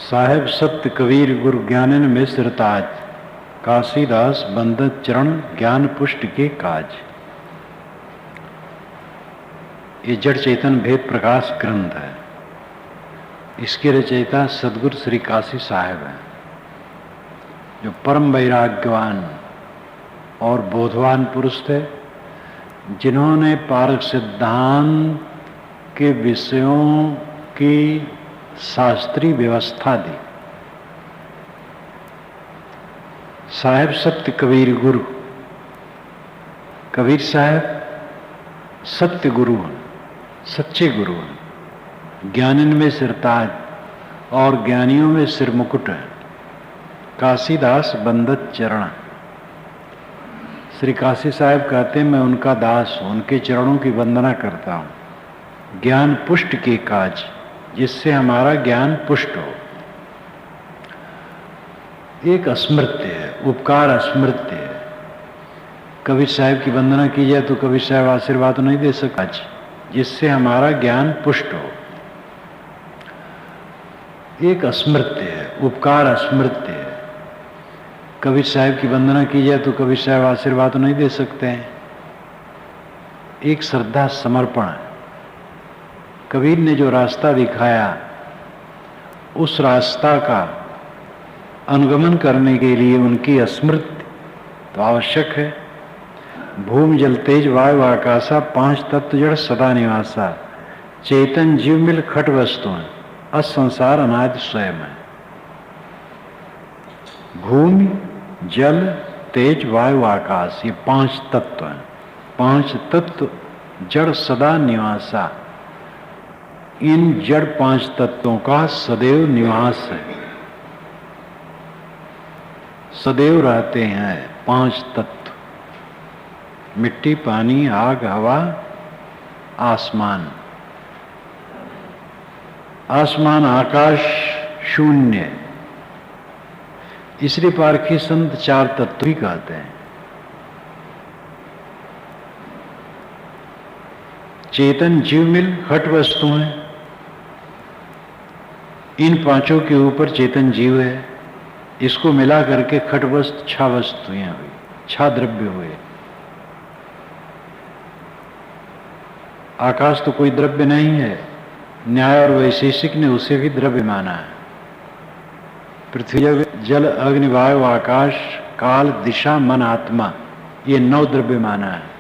साहेब सत्य कबीर गुरु ज्ञानन में सिरताज, काशीदास बंदत चरण ज्ञान पुष्ट के काज। ये जड़ चेतन भेद प्रकाश ग्रंथ है। इसके रचयिता सदगुरु श्री काशी साहेब हैं, जो परम वैराग्यवान और बोधवान पुरुष थे, जिन्होंने पारक सिद्धांत के विषयों की शास्त्रीय व्यवस्था दी। साहेब सत्य कबीर गुरु, कबीर साहब सत्य गुरु हैं, सच्चे गुरु हैं, ज्ञानिन में सिरताज और ज्ञानियों में सिर मुकुट है। काशीदास बंदत चरण, श्री काशी साहब कहते हैं मैं उनका दास हूं, उनके चरणों की वंदना करता हूं। ज्ञान पुष्ट के काज, जिससे हमारा ज्ञान पुष्ट हो। एक स्मृत्य है, उपकार स्मृत्य है। कबीर साहब की वंदना की जाए तो कबीर साहब आशीर्वाद नहीं दे सकता, जिससे हमारा ज्ञान पुष्ट हो। एक स्मृत्य है, उपकार स्मृत्य है। कबीर साहब की वंदना की जाए तो कबीर साहब आशीर्वाद नहीं दे सकते हैं। एक श्रद्धा समर्पण है। कबीर ने जो रास्ता दिखाया, उस रास्ता का अनुगमन करने के लिए उनकी स्मृति तो आवश्यक है। भूमि जल तेज वायु आकाशा, पांच तत्व जड़ सदा निवासा, चेतन जीव मिल खट वस्तु है, असंसार अनादि स्वयं है। भूमि जल तेज वायु आकाश, ये पांच तत्व हैं। पांच तत्व जड़ सदा निवासा, इन जड़ पांच तत्वों का सदैव निवास है, सदैव रहते हैं। पांच तत्व मिट्टी पानी आग हवा आसमान। आसमान आकाश शून्य, इसलिए पारखी संत चार तत्व ही कहते हैं। चेतन जीव मिल खट वस्तु है, इन पांचों के ऊपर चेतन जीव है। इसको मिला करके खट वस्तु छह वस्तुएं हुई, छह द्रव्य हुए। आकाश तो कोई द्रव्य नहीं है, न्याय और वैशेषिक ने उसे भी द्रव्य माना है। पृथ्वी जल अग्नि वायु आकाश काल दिशा मन आत्मा, ये नौ द्रव्य माना है।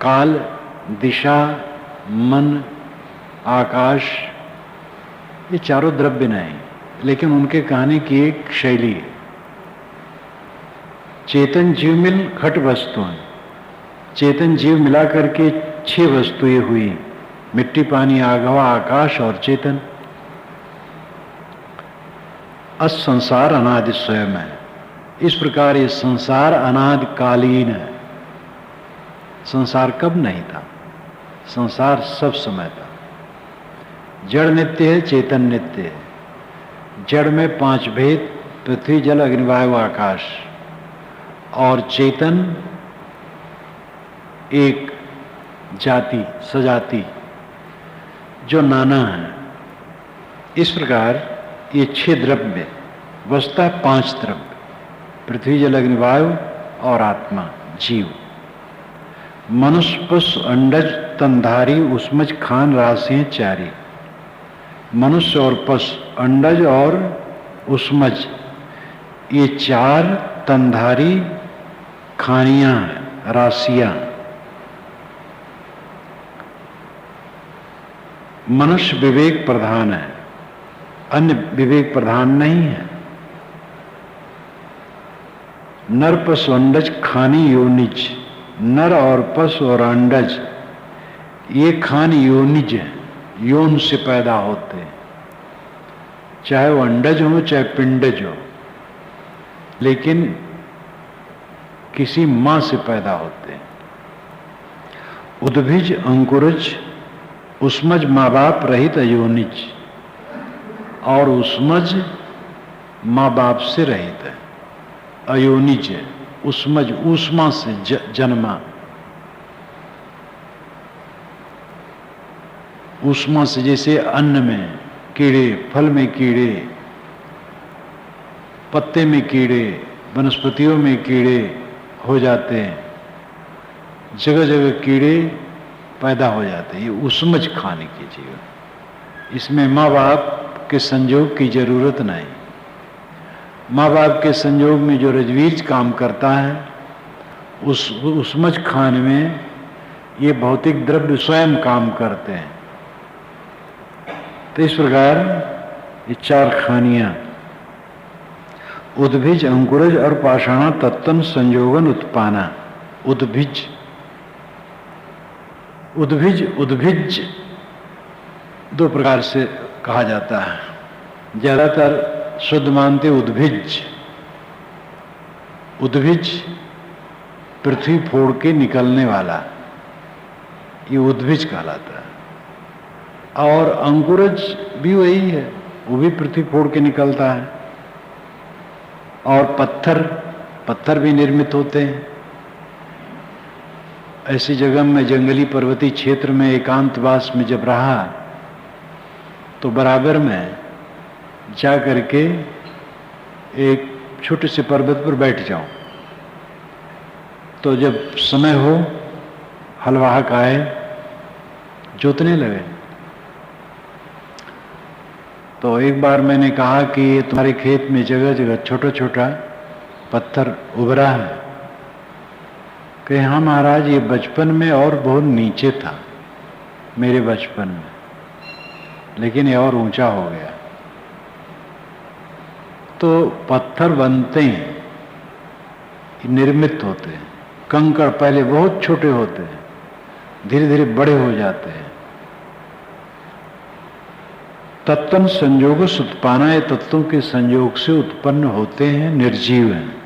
काल दिशा मन आकाश ये चारों द्रव्य नहीं, लेकिन उनके कहने की एक शैली है। चेतन जीव मिल खट वस्तुएं, चेतन जीव मिला करके छह वस्तुएं हुई, मिट्टी पानी आग हवा आकाश और चेतन। असंसार अनादि स्वयं है। इस प्रकार ये संसार अनादिकालीन है। संसार कब नहीं था? संसार सब समय था। जड़ नित्य है, चेतन नित्य है। जड़ में पांच भेद, पृथ्वी जल अग्नि वायु आकाश, और चेतन एक जाति सजाति जो नाना है। इस प्रकार ये छह द्रव्य, वस्तुतः पांच द्रव्य, पृथ्वी जल अग्नि वायु और आत्मा जीव। मनुष्य पशु अंडज तनधारी उसमज खान राशियां चारी। मनुष्य और पशु अंडज और उसमज ये चार तनधारी खानियां राशियां। मनुष्य विवेक प्रधान है, अन्य विवेक प्रधान नहीं है। नर पशु अंडज खानी योनिज, नर और पशु और अंडज ये खान योनिज है, योन से पैदा होते हैं। चाहे वो अंडज हो चाहे पिंडज हो, लेकिन किसी मां से पैदा होते हैं। उद्भिज अंकुरज उसमज माँ बाप रहित अयोनिज, और उसमज माँ बाप से रहित है, अयोनिज है। उसमज ऊष्मा से जन्मा, ऊष्मा से, जैसे अन्न में कीड़े, फल में कीड़े, पत्ते में कीड़े, वनस्पतियों में कीड़े हो जाते हैं, जगह जगह कीड़े पैदा हो जाते हैं। ये उसमझ खाने की जीवन। इसमें माँ बाप के संयोग की जरूरत नहीं। माँ बाप के संयोग में जो रजवीज काम करता है, उस उसमझ खाने में ये भौतिक द्रव्य स्वयं काम करते हैं। तो इस प्रकार ये चार खानियां, उद्भिज, अंकुरज और पाषाणा तत्तम संयोगन उत्पाना। उद्भिज, उद्भिज, उद्भिज दो प्रकार से कहा जाता है। ज्यादातर शुद्ध मानते उद्भिज। उद्भिज पृथ्वी फोड़ के निकलने वाला, ये उद्भिज कहलाता है। और अंकुरज भी वही है, वो भी पृथ्वी फोड़ के निकलता है। और पत्थर, पत्थर भी निर्मित होते हैं। ऐसी जगह में, जंगली पर्वतीय क्षेत्र में एकांतवास में जब रहा, तो बराबर में जा करके एक छोटे से पर्वत पर बैठ जाऊं, तो जब समय हो हलवाहक आए, जोतने लगे। तो एक बार मैंने कहा कि तुम्हारे खेत में जगह जगह छोटा छोटा पत्थर उभरा है। कहे हाँ महाराज, ये बचपन में और बहुत नीचे था, मेरे बचपन में, लेकिन ये और ऊंचा हो गया। तो पत्थर बनते हैं, निर्मित होते हैं। कंकड़ पहले बहुत छोटे होते हैं, धीरे धीरे बड़े हो जाते हैं। तत्तन संयोग से उत्पाना, ये तत्वों के संयोग से उत्पन्न होते हैं, निर्जीव हैं।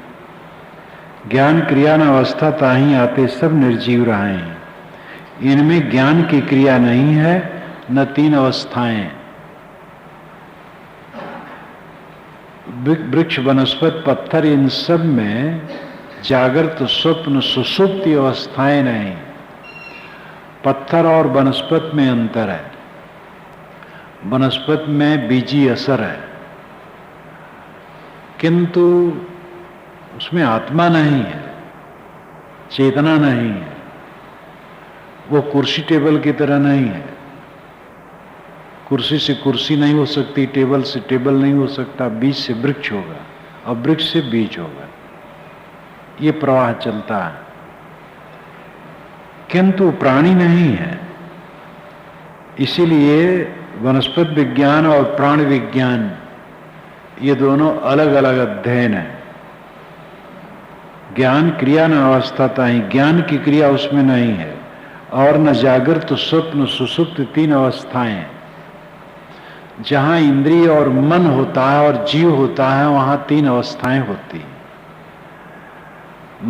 ज्ञान क्रिया न अवस्था ताही आते, सब निर्जीव रहे हैं। इनमें ज्ञान की क्रिया नहीं है, न तीन अवस्थाएं। वृक्ष, वनस्पत, पत्थर, इन सब में जागृत, स्वप्न, सुषुप्ति अवस्थाएं नहीं। पत्थर और वनस्पत में अंतर है। वनस्पत में बीजी असर है, किंतु उसमें आत्मा नहीं है, चेतना नहीं है। वो कुर्सी टेबल की तरह नहीं है। कुर्सी से कुर्सी नहीं हो सकती, टेबल से टेबल नहीं हो सकता। बीज से वृक्ष होगा और वृक्ष से बीज होगा, ये प्रवाह चलता है, किंतु प्राणी नहीं है। इसीलिए वनस्पत विज्ञान और प्राण विज्ञान, ये दोनों अलग अलग अध्ययन है। ज्ञान क्रिया न अवस्थाता ही, ज्ञान की क्रिया उसमें नहीं है। और न जागृत, स्वप्न, सुषुप्त, तीन अवस्थाएं। जहां इंद्रिय और मन होता है और जीव होता है, वहां तीन अवस्थाएं होती हैं।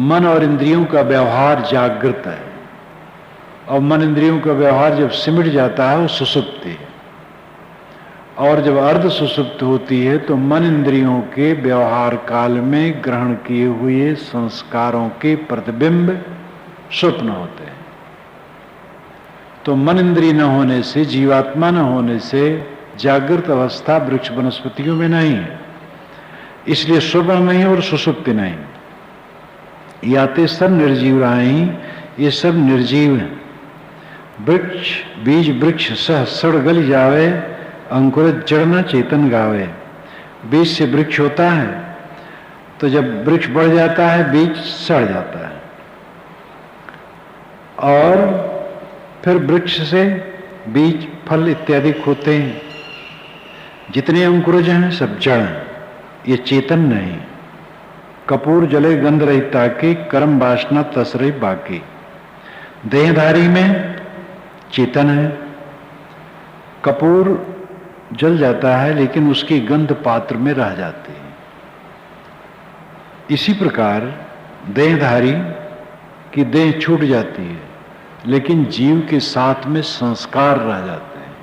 मन और इंद्रियों का व्यवहार जागृत है, और मन इंद्रियों का व्यवहार जब सिमट जाता है वो सुषुप्ति है। और जब अर्ध सुषुप्त होती है तो मन इंद्रियों के व्यवहार काल में ग्रहण किए हुए संस्कारों के प्रतिबिंब स्वप्न होते हैं। तो मन इंद्रिय न होने से, जीवात्मा न होने से जागृत अवस्था वृक्ष वनस्पतियों में नहीं है। इसलिए स्वप्न नहीं और सुषुप्ति नहीं। याते सब निर्जीव रहे, ये सब निर्जीव हैं। वृक्ष बीज वृक्ष सह सड़ गल जावे, अंकुर जड़ न चेतन गावे। बीज से वृक्ष होता है, तो जब वृक्ष बढ़ जाता है बीज सड़ जाता है, और फिर वृक्ष से बीज फल इत्यादि होते हैं। जितने अंकुरज हैं सब जड़ हैं, ये चेतन नहीं। कपूर जले गंध रही ताकि, कर्म वासना तस रही बाकी। देहधारी में चेतन है। कपूर जल जाता है लेकिन उसकी गंध पात्र में रह जाती है। इसी प्रकार देहधारी की देह छूट जाती है, लेकिन जीव के साथ में संस्कार रह जाते हैं।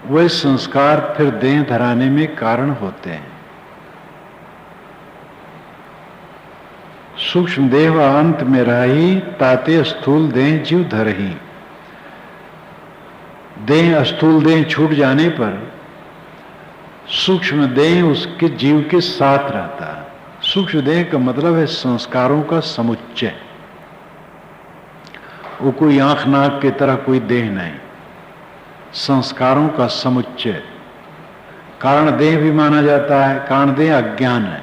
वह संस्कार फिर देह धराने में कारण होते हैं। सूक्ष्म देह अंत में रही, ताते स्थूल देह जीव धरही। देह, स्थूल देह छूट जाने पर सूक्ष्म देह उसके जीव के साथ रहता है। सूक्ष्म देह का मतलब है संस्कारों का समुच्चय। वो कोई आंख नाक की तरह कोई देह नहीं, संस्कारों का समुच्चय। कारण देह भी माना जाता है। कारण देह अज्ञान है।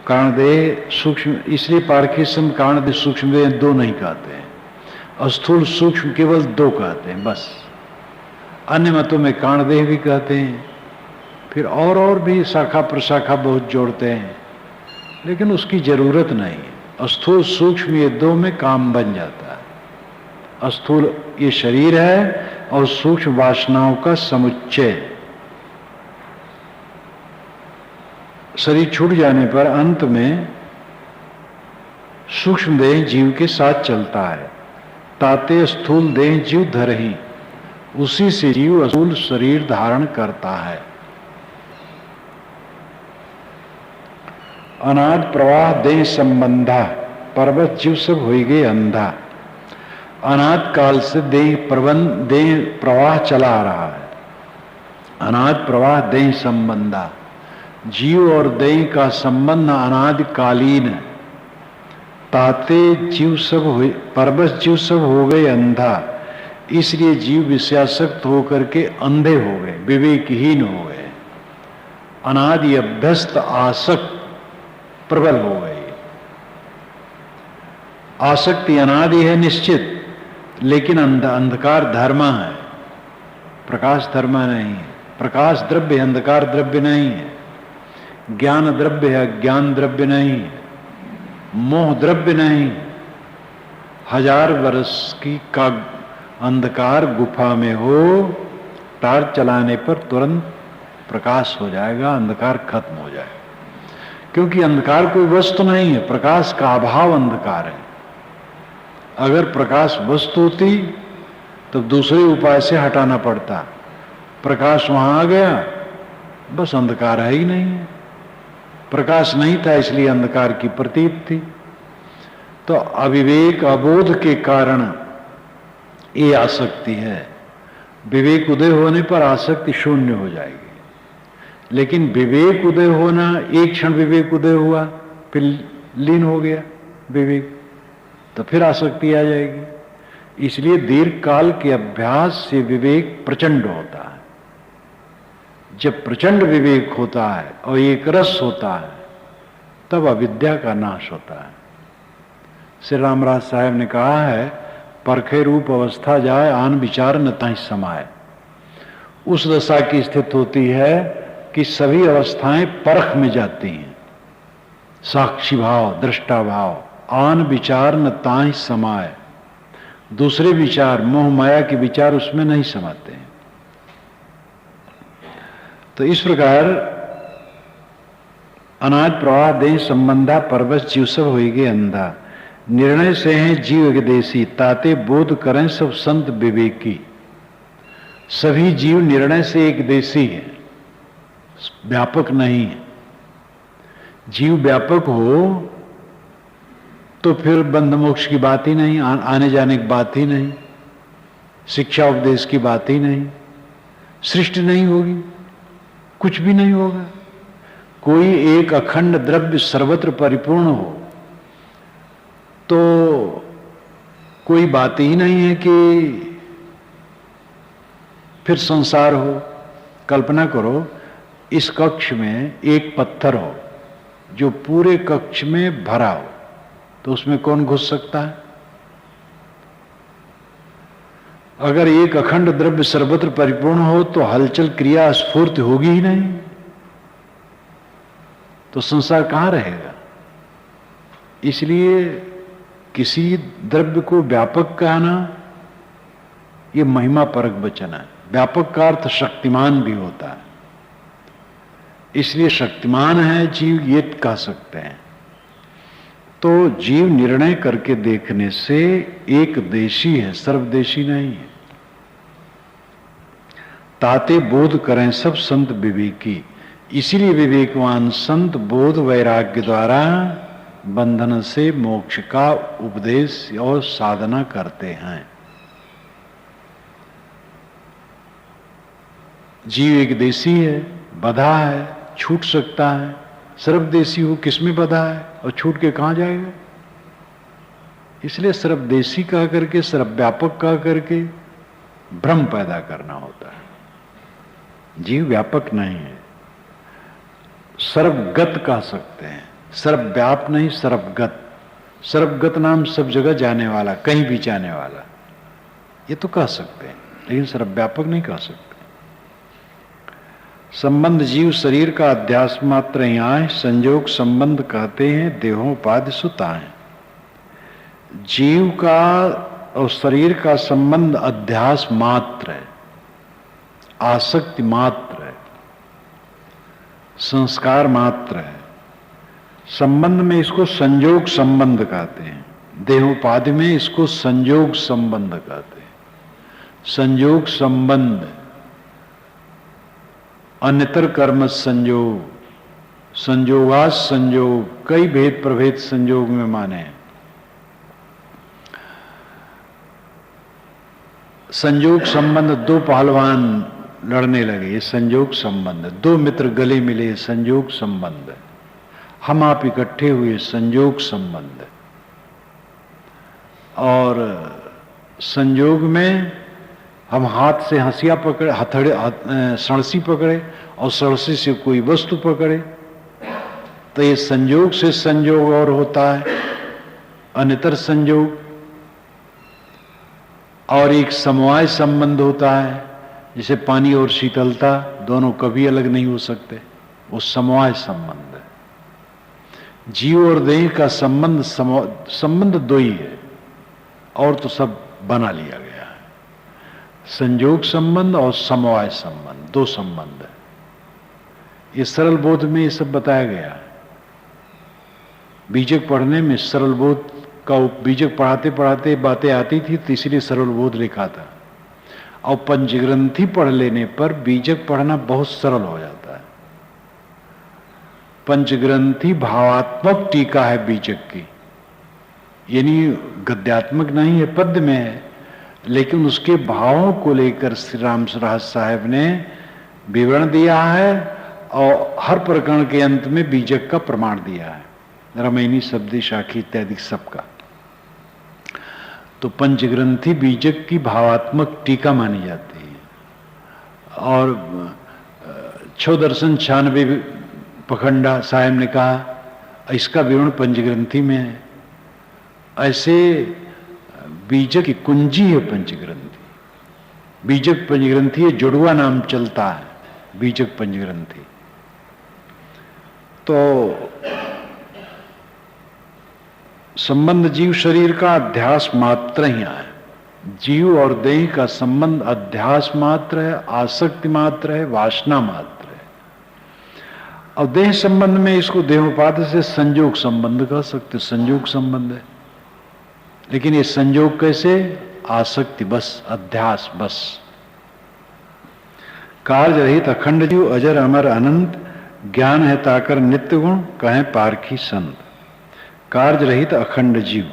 कारण देह सूक्ष्म, इसलिए पारखीसम कारण देह सूक्ष्म देह दो नहीं कहते हैं, स्थूल सूक्ष्म केवल दो कहते हैं बस। अन्य मतों में कारण देह भी कहते हैं, फिर और भी शाखा प्रशाखा बहुत जोड़ते हैं, लेकिन उसकी जरूरत नहीं है। स्थूल सूक्ष्म ये दो में काम बन जाता है। स्थूल ये शरीर है और सूक्ष्म वासनाओं का समुच्चय। शरीर छूट जाने पर अंत में सूक्ष्म देह जीव के साथ चलता है। ताते स्थूल देह जीव धरहि, उसी से जीव स्थूल शरीर धारण करता है। अनाद प्रवाह देह संबंधा, पर्वत जीव सब हो गए अंधा। अनाद काल से देह प्रवाह चला आ रहा है। अनाद प्रवाह देह संबंधा, जीव और देह का संबंध अनादिकालीन है। ताते जीव सब हुए, पर्वत जीव सब हो गए अंधा, इसलिए जीव विषयासक्त होकर के अंधे हो गए, विवेकहीन हो गए। अनादि अभ्यस्त आसक्त प्रबल हो गई। आसक्ति अनादि है निश्चित, लेकिन अंधकार धर्म है, प्रकाश धर्म नहीं है। प्रकाश द्रव्य है, अंधकार द्रव्य नहीं है। ज्ञान द्रव्य है, अज्ञान द्रव्य नहीं है। मोह द्रव्य नहीं। 1000 वर्ष की का अंधकार गुफा में हो, टार्च चलाने पर तुरंत प्रकाश हो जाएगा, अंधकार खत्म हो जाएगा। क्योंकि अंधकार कोई वस्तु नहीं है, प्रकाश का अभाव अंधकार है। अगर प्रकाश वस्तु होती तो दूसरे उपाय से हटाना पड़ता। प्रकाश वहां आ गया, बस अंधकार है ही नहीं है। प्रकाश नहीं था इसलिए अंधकार की प्रतीत थी। तो अविवेक अबोध के कारण ये आसक्ति है। विवेक उदय होने पर आसक्ति शून्य हो जाएगी। लेकिन विवेक उदय होना, एक क्षण विवेक उदय हुआ फिर लीन हो गया विवेक, तो फिर आसक्ति आ जाएगी। इसलिए दीर्घ काल के अभ्यास से विवेक प्रचंड होता है। जब प्रचंड विवेक होता है और एक रस होता है, तब अविद्या का नाश होता है। श्री रामराज साहब ने कहा है, परखे रूप अवस्था जाए, आन विचार न ताहि समाए। उस दशा की स्थिति होती है कि सभी अवस्थाएं परख में जाती हैं। साक्षी भाव, दृष्टा भाव, आन विचार न ताहि समाए। दूसरे विचार, मोह माया के विचार उसमें नहीं समाते हैं। तो इस प्रकार अनाद प्रवाह देह संबंधा, पर्वत जीव सब होइगे अंधा। निर्णय से हैं जीव एकदेशी, ताते बोध करें सब संत विवेकी। सभी जीव निर्णय से एक देशी है, व्यापक नहीं है। जीव व्यापक हो तो फिर बंध मोक्ष की बात ही नहीं, आने जाने की बात ही नहीं, शिक्षा उपदेश की बात ही नहीं, सृष्टि नहीं होगी, कुछ भी नहीं होगा। कोई एक अखंड द्रव्य सर्वत्र परिपूर्ण हो तो कोई बात ही नहीं है कि फिर संसार हो। कल्पना करो, इस कक्ष में एक पत्थर हो जो पूरे कक्ष में भरा हो, तो उसमें कौन घुस सकता है? अगर एक अखंड द्रव्य सर्वत्र परिपूर्ण हो तो हलचल क्रिया स्फूर्ति होगी ही नहीं, तो संसार कहां रहेगा? इसलिए किसी द्रव्य को व्यापक कहना यह महिमा परक वचन है। व्यापक का अर्थ शक्तिमान भी होता है, इसलिए शक्तिमान है जीव, ये कह सकते हैं। तो जीव निर्णय करके देखने से एक देशी है, सर्वदेशी नहीं है। ताते बोध करें सब संत विवेकी, इसीलिए विवेकवान संत बोध वैराग्य द्वारा बंधन से मोक्ष का उपदेश और साधना करते हैं। जीव एक देशी है, बंधा है, छूट सकता है। सर्वदेशी हो किसमें बंधा है और छूट के कहां जाएगा? इसलिए सर्वदेशी कह करके, सर्वव्यापक कह करके भ्रम पैदा करना होता है। जीव व्यापक नहीं है, सर्वगत कह सकते हैं, सर्वव्याप नहीं, सर्वगत। सर्वगत नाम सब जगह जाने वाला, कहीं भी जाने वाला, ये तो कह सकते हैं, लेकिन सर्वव्यापक नहीं कह सकते। संबंध जीव शरीर का अध्यास मात्र यहाँ है, संयोग संबंध कहते हैं देहोपाधि सुताएं। जीव का और शरीर का संबंध अध्यास मात्र है, आसक्ति मात्र है, संस्कार मात्र है। संबंध में इसको संयोग संबंध कहते हैं, देहोपाधि में इसको संयोग संबंध कहते हैं। संयोग संबंध, अन्यतर कर्म संयोग, संयोगास संयोग, कई भेद प्रभेद संयोग में माने। संयोग संबंध, दो पहलवान लड़ने लगे, ये संयोग संबंध। दो मित्र गले मिले, संयोग संबंध। हम आप इकट्ठे हुए, संयोग संबंध। और संयोग में हम हाथ से हंसिया पकड़े, हथड़े सड़सी पकड़े और सड़सी से कोई वस्तु पकड़े, तो ये संयोग से संयोग और होता है, अन्यतर संयोग। और एक समवाय संबंध होता है, जैसे पानी और शीतलता दोनों कभी अलग नहीं हो सकते, वो समवाय संबंध है। जीव और देह का संबंध दो ही है, और तो सब बना लिया गया है। संयोग संबंध और समवाय संबंध, दो संबंध है। ये सरल बोध में ये सब बताया गया है। बीजक पढ़ने में सरल बोध का, बीजक पढ़ाते पढ़ाते बातें आती थी तो इसलिए सरल बोध लिखा था। और पंचग्रंथी पढ़ लेने पर बीजक पढ़ना बहुत सरल हो जाता है। पंचग्रंथी भावात्मक टीका है बीजक की, यानी गद्यात्मक नहीं है, पद्य में है, लेकिन उसके भावों को लेकर श्री राम रहस्य साहब ने विवरण दिया है और हर प्रकरण के अंत में बीजक का प्रमाण दिया है, रमैनी शब्दी शाखी इत्यादि सबका। तो पंचग्रंथी बीजक की भावात्मक टीका मानी जाती है। और 6 दर्शन 96 पखंडा साहब ने कहा इसका विवरण पंचग्रंथी में है। ऐसे बीजक की कुंजी है पंचग्रंथी। बीजक पंचग्रंथी है, जुड़वा नाम चलता है बीजक पंचग्रंथी। तो संबंध जीव शरीर का अध्यास मात्र ही है। जीव और देह का संबंध अध्यास मात्र है, आसक्ति मात्र है, वासना मात्र है। और देह संबंध में इसको देहोपाधि से संयोग संबंध कह सकते, संयोग संबंध है। लेकिन ये संयोग कैसे? आसक्ति बस, अध्यास बस। कार्य रहित अखंड जीव अजर अमर अनंत, ज्ञान है ताकर नित्य गुण, कहें पारखी संत। कार्य रहित अखंड जीव,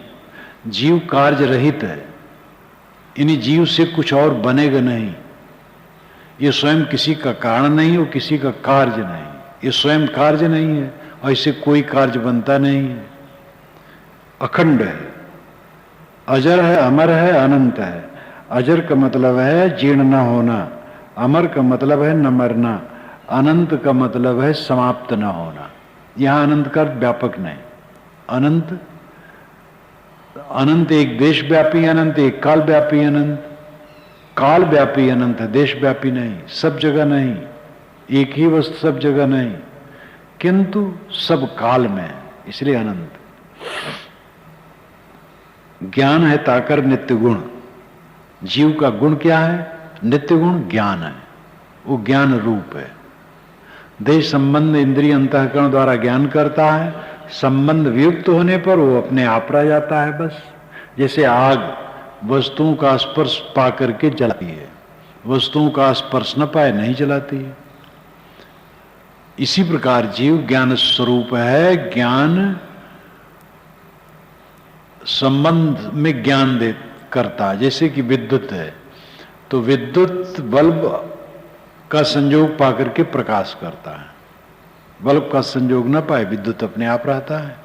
जीव कार्य रहित है, इन्हीं जीव से कुछ और बनेगा नहीं। ये स्वयं किसी का कारण नहीं और किसी का कार्य नहीं, ये स्वयं कार्य नहीं है और इससे कोई कार्य बनता नहीं है। अखंड है, अजर है, अमर है, अनंत है। अजर का मतलब है जीर्ण न होना, अमर का मतलब है न मरना, अनंत का मतलब है समाप्त न होना। यहां अनंत का व्यापक नहीं, अनंत अनंत एक देशव्यापी अनंत, एक काल व्यापी अनंत। काल व्यापी अनंत है, देशव्यापी नहीं, सब जगह नहीं, एक ही वस्तु सब जगह नहीं, किंतु सब काल में है, इसलिए अनंत। ज्ञान है ताकर नित्य गुण, जीव का गुण क्या है? नित्य गुण ज्ञान है, वो ज्ञान रूप है। देह संबंध इंद्रिय अंतःकरण द्वारा ज्ञान करता है, संबंध वियुक्त होने पर वो अपने आप रह जाता है बस। जैसे आग वस्तुओं का स्पर्श पा करके जलाती है, वस्तुओं का स्पर्श न पाए नहीं जलाती है। इसी प्रकार जीव ज्ञान स्वरूप है, ज्ञान संबंध में ज्ञान दे करता है। जैसे कि विद्युत है तो विद्युत बल्ब का संयोग पाकर के प्रकाश करता है। बल्ब का संयोग न पाए विद्युत अपने आप रहता है।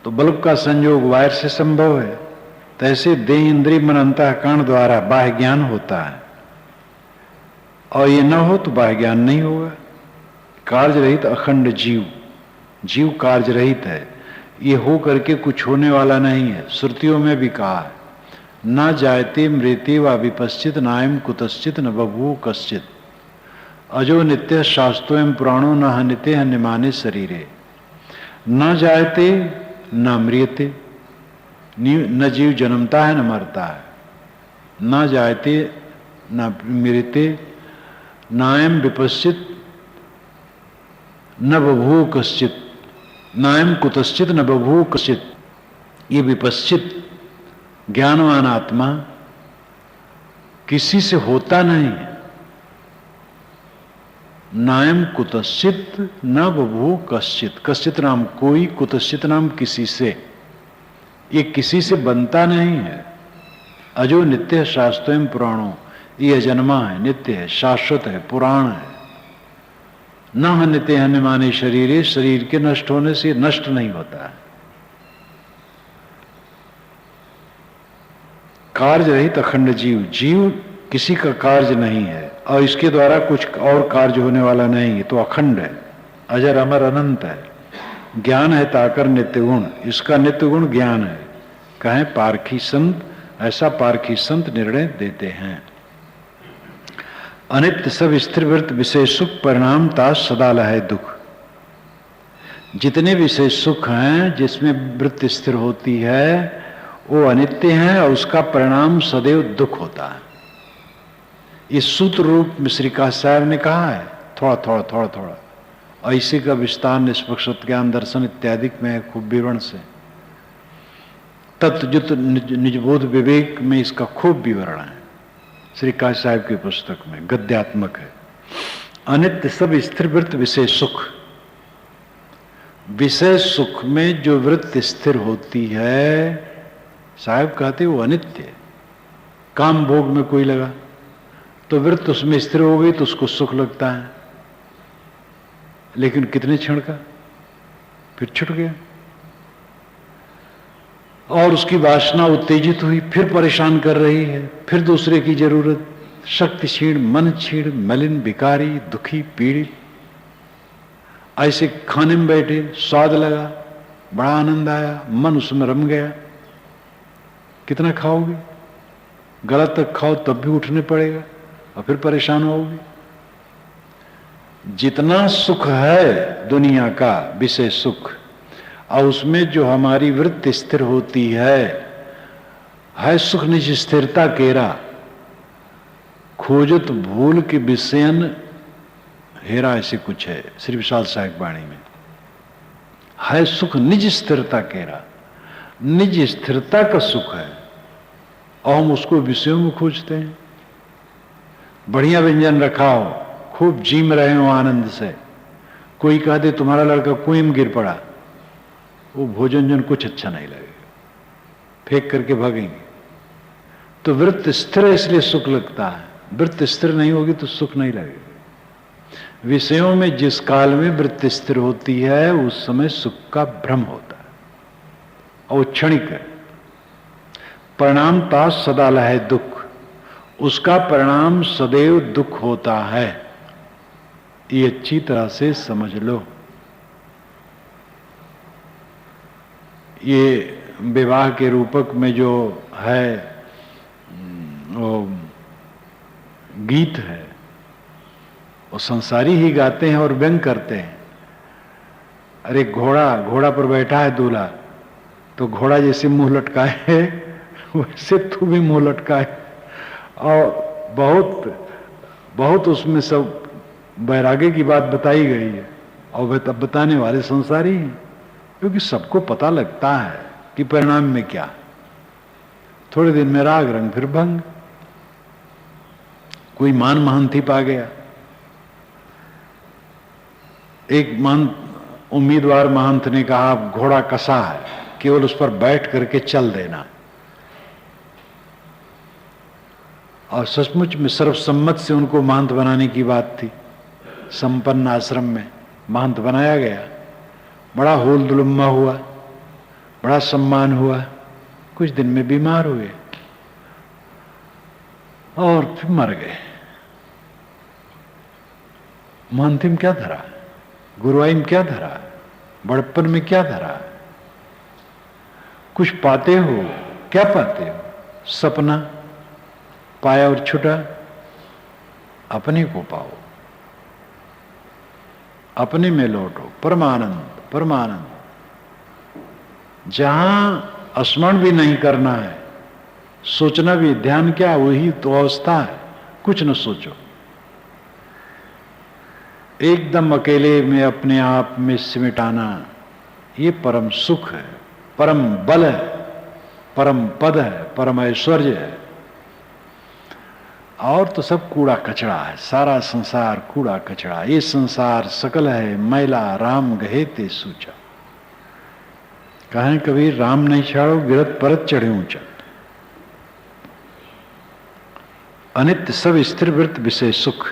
तो बल्ब का संयोग वायर से संभव है। तैसे देह इंद्रिय मन अंतःकरण द्वारा बाह्य ज्ञान होता है, और ये न हो तो बाह्य ज्ञान नहीं होगा। कार्य रहित अखंड जीव, जीव कार्य रहित है, ये हो करके कुछ होने वाला नहीं है। श्रुतियों में भी कहा है, न जायते मृते व विपश्चित नायम कुतश्चित न बभूव कश्चित अजो नित्य शास्त्रोयम पुराणो न हनिते हन्यमाने शरीरे। न जायते न मृते, न जीव जन्मता है न मरता है। न जायते न मृते नायम विपश्चित न बभूव कश्चित नायम कुतश्चित न बभूव कश्चित। ये विपश्चित ज्ञानवान आत्मा किसी से होता नहीं है। नायम कुतश्चित न बभूव कश्चित, कश्चित नाम कोई, कुतश्चित नाम किसी से, ये किसी से बनता नहीं है। अजो नित्य शास्त्रोयम पुराणों, ये अजन्मा है, नित्य है, शाश्वत है, पुराण है। न हन्यते हन्यमाने शरीर, शरीर के नष्ट होने से नष्ट नहीं होता है। कार्य रहित अखंड जीव, जीव किसी का कार्य नहीं है और इसके द्वारा कुछ और कार्य होने वाला नहीं है, तो अखंड है, अजर अमर अनंत है। ज्ञान है ताकर नित्य गुण, इसका नित्य गुण ज्ञान है। कहें पारखी संत, ऐसा पारखी संत निर्णय देते हैं। अनित्य सब स्थिर वृत्त विषय सुख परिणाम ताश सदा लहै दुख। जितने विषय सुख हैं जिसमें वृत्त स्थिर होती है वो अनित्य है और उसका परिणाम सदैव दुख होता है। इस सूत्र रूप में श्री काशी साहब ने कहा है, थोड़ा थोड़ा थोड़ा थोड़ा ऐसे का विस्तार निष्पक्ष ज्ञान दर्शन इत्यादि में खूब विवरण से। तत्वजुत निजबोध विवेक में इसका खूब विवरण है श्री काशी साहब की पुस्तक में, गद्यात्मक है। अनित्य सब स्थिर वृत्त विषय सुख, विषय सुख में जो वृत्त स्थिर होती है साहब कहते वो अनित्य है। काम भोग में कोई लगा तो वृत्त उसमें स्थिर हो गई तो उसको सुख लगता है, लेकिन कितने क्षण का, फिर छूट गया और उसकी वासना उत्तेजित हुई, फिर परेशान कर रही है, फिर दूसरे की जरूरत, शक्ति क्षीण, मन क्षीण, मलिन, विकारी, दुखी, पीड़ित। ऐसे खाने में बैठे, स्वाद लगा, बड़ा आनंद आया, मन उसमें रम गया, कितना खाओगे? गलत तक खाओ तब भी उठने पड़ेगा और फिर परेशान होगे। जितना सुख है दुनिया का विषय सुख, और उसमें जो हमारी वृत्ति स्थिर होती है सुख निज स्थिरता केरा, खोजत भूल के विषयन हेरा, ऐसे कुछ है श्री विशाल साहिब वाणी में। है सुख निज स्थिरता केरा, निज स्थिरता का सुख है और हम उसको विषयों में खोजते हैं। बढ़िया व्यंजन रखा हो, खूब जीम रहे हो आनंद से, कोई कह दे तुम्हारा लड़का कुएं में गिर पड़ा, वो भोजन जन कुछ अच्छा नहीं लगेगा, फेंक करके भागेंगे। तो वृत्त स्थिर है इसलिए सुख लगता है, वृत्त स्थिर नहीं होगी तो सुख नहीं लगेगा। विषयों में जिस काल में वृत्त स्थिर होती है उस समय सुख का भ्रम होता है और क्षणिक है। परिणाम ताश सदा लहै दुख, उसका परिणाम सदैव दुख होता है। ये अच्छी तरह से समझ लो। ये विवाह के रूपक में जो है वो गीत है, वो संसारी ही गाते हैं और व्यंग करते हैं। अरे घोड़ा पर बैठा है दूल्हा, तो घोड़ा जैसे मुंह लटकाए है वैसे तू भी मुंह लटकाए, और बहुत उसमें सब वैराग्य की बात बताई गई है और वह तब बताने वाले संसारी हैं, क्योंकि सबको पता लगता है कि परिणाम में क्या, थोड़े दिन में राग रंग फिर भंग। कोई मान महंती पा गया, एक उम्मीदवार महंत ने कहा घोड़ा कसा है, केवल उस पर बैठ करके चल देना। और सचमुच में सर्वसम्मत से उनको महंत बनाने की बात थी। संपन्न आश्रम में महंत बनाया गया, बड़ा होल दुलम्मा हुआ, बड़ा सम्मान हुआ। कुछ दिन में बीमार हुए और फिर मर गए। महंती में क्या धरा, गुरुआई में क्या धरा, बड़प्पन में क्या धरा? कुछ पाते हो, क्या पाते हो? सपना पाया और छुटा। अपने को पाओ, अपने में लौटो। परमानंद, परमानंद। जहां स्मरण भी नहीं करना है, सोचना भी, ध्यान क्या, वही तो अवस्था है। कुछ न सोचो, एकदम अकेले में अपने आप में सिमटाना, ये परम सुख है, परम बल है, परम पद है, परम ऐश्वर्य है। और तो सब कूड़ा कचड़ा है, सारा संसार कूड़ा कचड़ा। ये संसार सकल है मैला, राम गहे ते सूचा। कहें कबीर, राम नहीं छाड़ो गिरत परत चढ़े ऊंचा। अनित्य सब स्थिर वृत्त विषय सुख।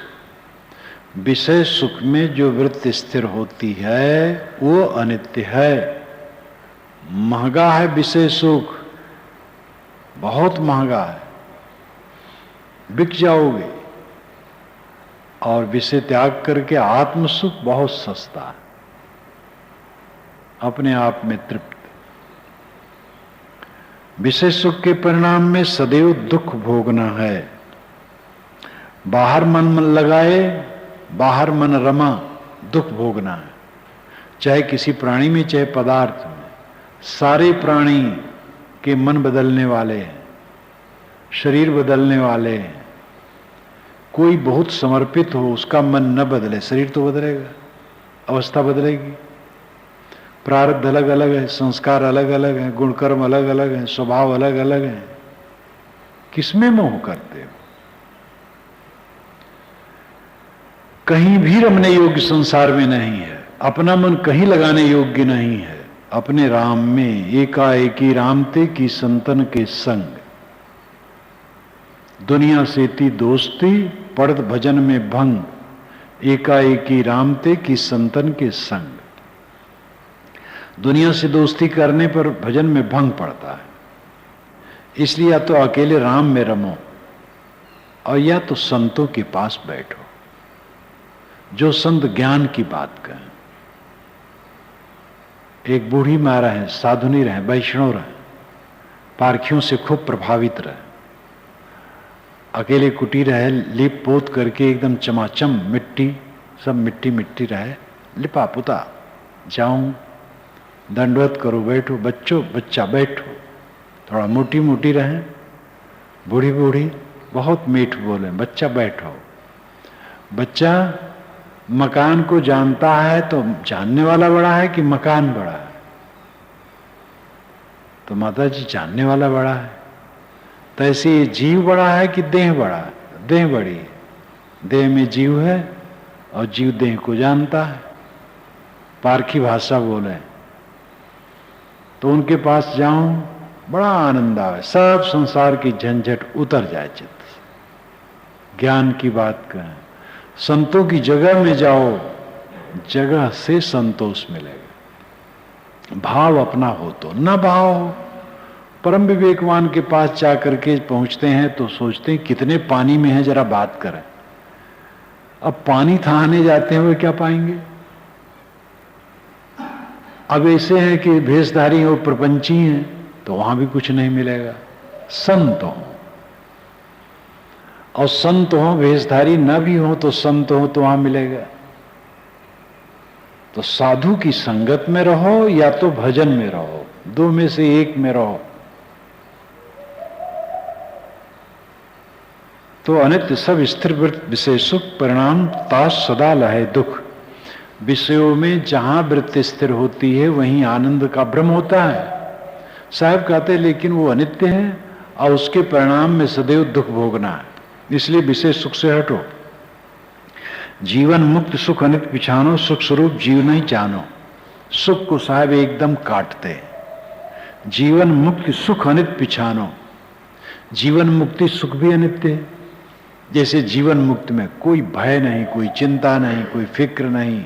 विषय सुख में जो वृत्ति स्थिर होती है वो अनित्य है। महंगा है विषय सुख, बहुत महंगा है, बिक जाओगे। और विषय त्याग करके आत्म सुख बहुत सस्ता है, अपने आप में तृप्त। विषय सुख के परिणाम में सदैव दुख भोगना है। बाहर मन लगाए, बाहर मन रमा, दुख भोगना है। चाहे किसी प्राणी में, चाहे पदार्थ में। सारे प्राणी के मन बदलने वाले हैं, शरीर बदलने वाले हैं। कोई बहुत समर्पित हो, उसका मन न बदले, शरीर तो बदलेगा, अवस्था बदलेगी। प्रारब्ध अलग अलग है, संस्कार अलग अलग है, गुणकर्म अलग अलग है, स्वभाव अलग अलग है। किसमें मोह करते हो? कहीं भी रमने योग्य संसार में नहीं है। अपना मन कहीं लगाने योग्य नहीं है। अपने राम में एकाएकी रामते की संतन के संग। दुनिया से ती दोस्ती, पड़त भजन में भंग। एकाएकी रामते की संतन के संग। दुनिया से दोस्ती करने पर भजन में भंग पड़ता है। इसलिए या तो अकेले राम में रमो और या तो संतों के पास बैठो, जो संत ज्ञान की बात कहें। एक बूढ़ी माँ रहे, साधुनी रहे, वैष्णव रहे, पारखियों से खूब प्रभावित रहे, अकेले कुटीर रहे, लिप पोत करके एकदम चमाचम, मिट्टी सब मिट्टी मिट्टी रहे, लिपा पुता। जाऊं, दंडवत करो, बैठो, बच्चों बच्चा बैठो। थोड़ा मोटी मोटी रहे, बूढ़ी बूढ़ी, बहुत मीठ बोले, बच्चा बैठो। बच्चा मकान को जानता है तो जानने वाला बड़ा है कि मकान बड़ा है? तो माता जी जानने वाला बड़ा है। तो ऐसे जीव बड़ा है कि देह बड़ा है? देह बड़ी है। देह में जीव है और जीव देह को जानता है। पारखी भाषा बोले तो उनके पास जाऊं, बड़ा आनंद आवे, सब संसार की झंझट उतर जाए चित्त से। ज्ञान की बात कहें, संतों की जगह में जाओ, जगह से संतोष मिलेगा। भाव अपना हो तो न भाव हो। परम विवेकवान के पास जाकर के पहुंचते हैं तो सोचते हैं कितने पानी में है, जरा बात करें। अब पानी थाने जाते हैं, वे क्या पाएंगे? अब ऐसे हैं कि भेषधारी और प्रपंची हैं तो वहां भी कुछ नहीं मिलेगा। संत हो और संत हो, भेषधारी न भी हो तो संत हो तो वहां मिलेगा। तो साधु की संगत में रहो या तो भजन में रहो, दो में से एक में रहो। तो अनित्य सब स्थिर वृत्त विषय सुख, परिणाम ताश सदा लहे दुख। विषयों में जहां वृत्ति स्थिर होती है वहीं आनंद का भ्रम होता है। साहब कहते हैं लेकिन वो अनित्य है और उसके परिणाम में सदैव दुख भोगना है, इसलिए विषय सुख से हटो। जीवन मुक्त सुख अनित पिछानो, सुख स्वरूप जीव नहीं जानो। सुख को साहब एकदम काटते। जीवन मुक्ति सुख अनित पिछानो। जीवन मुक्ति सुख भी अनित्य है, जैसे जीवन मुक्त में कोई भय नहीं, कोई चिंता नहीं, कोई फिक्र नहीं,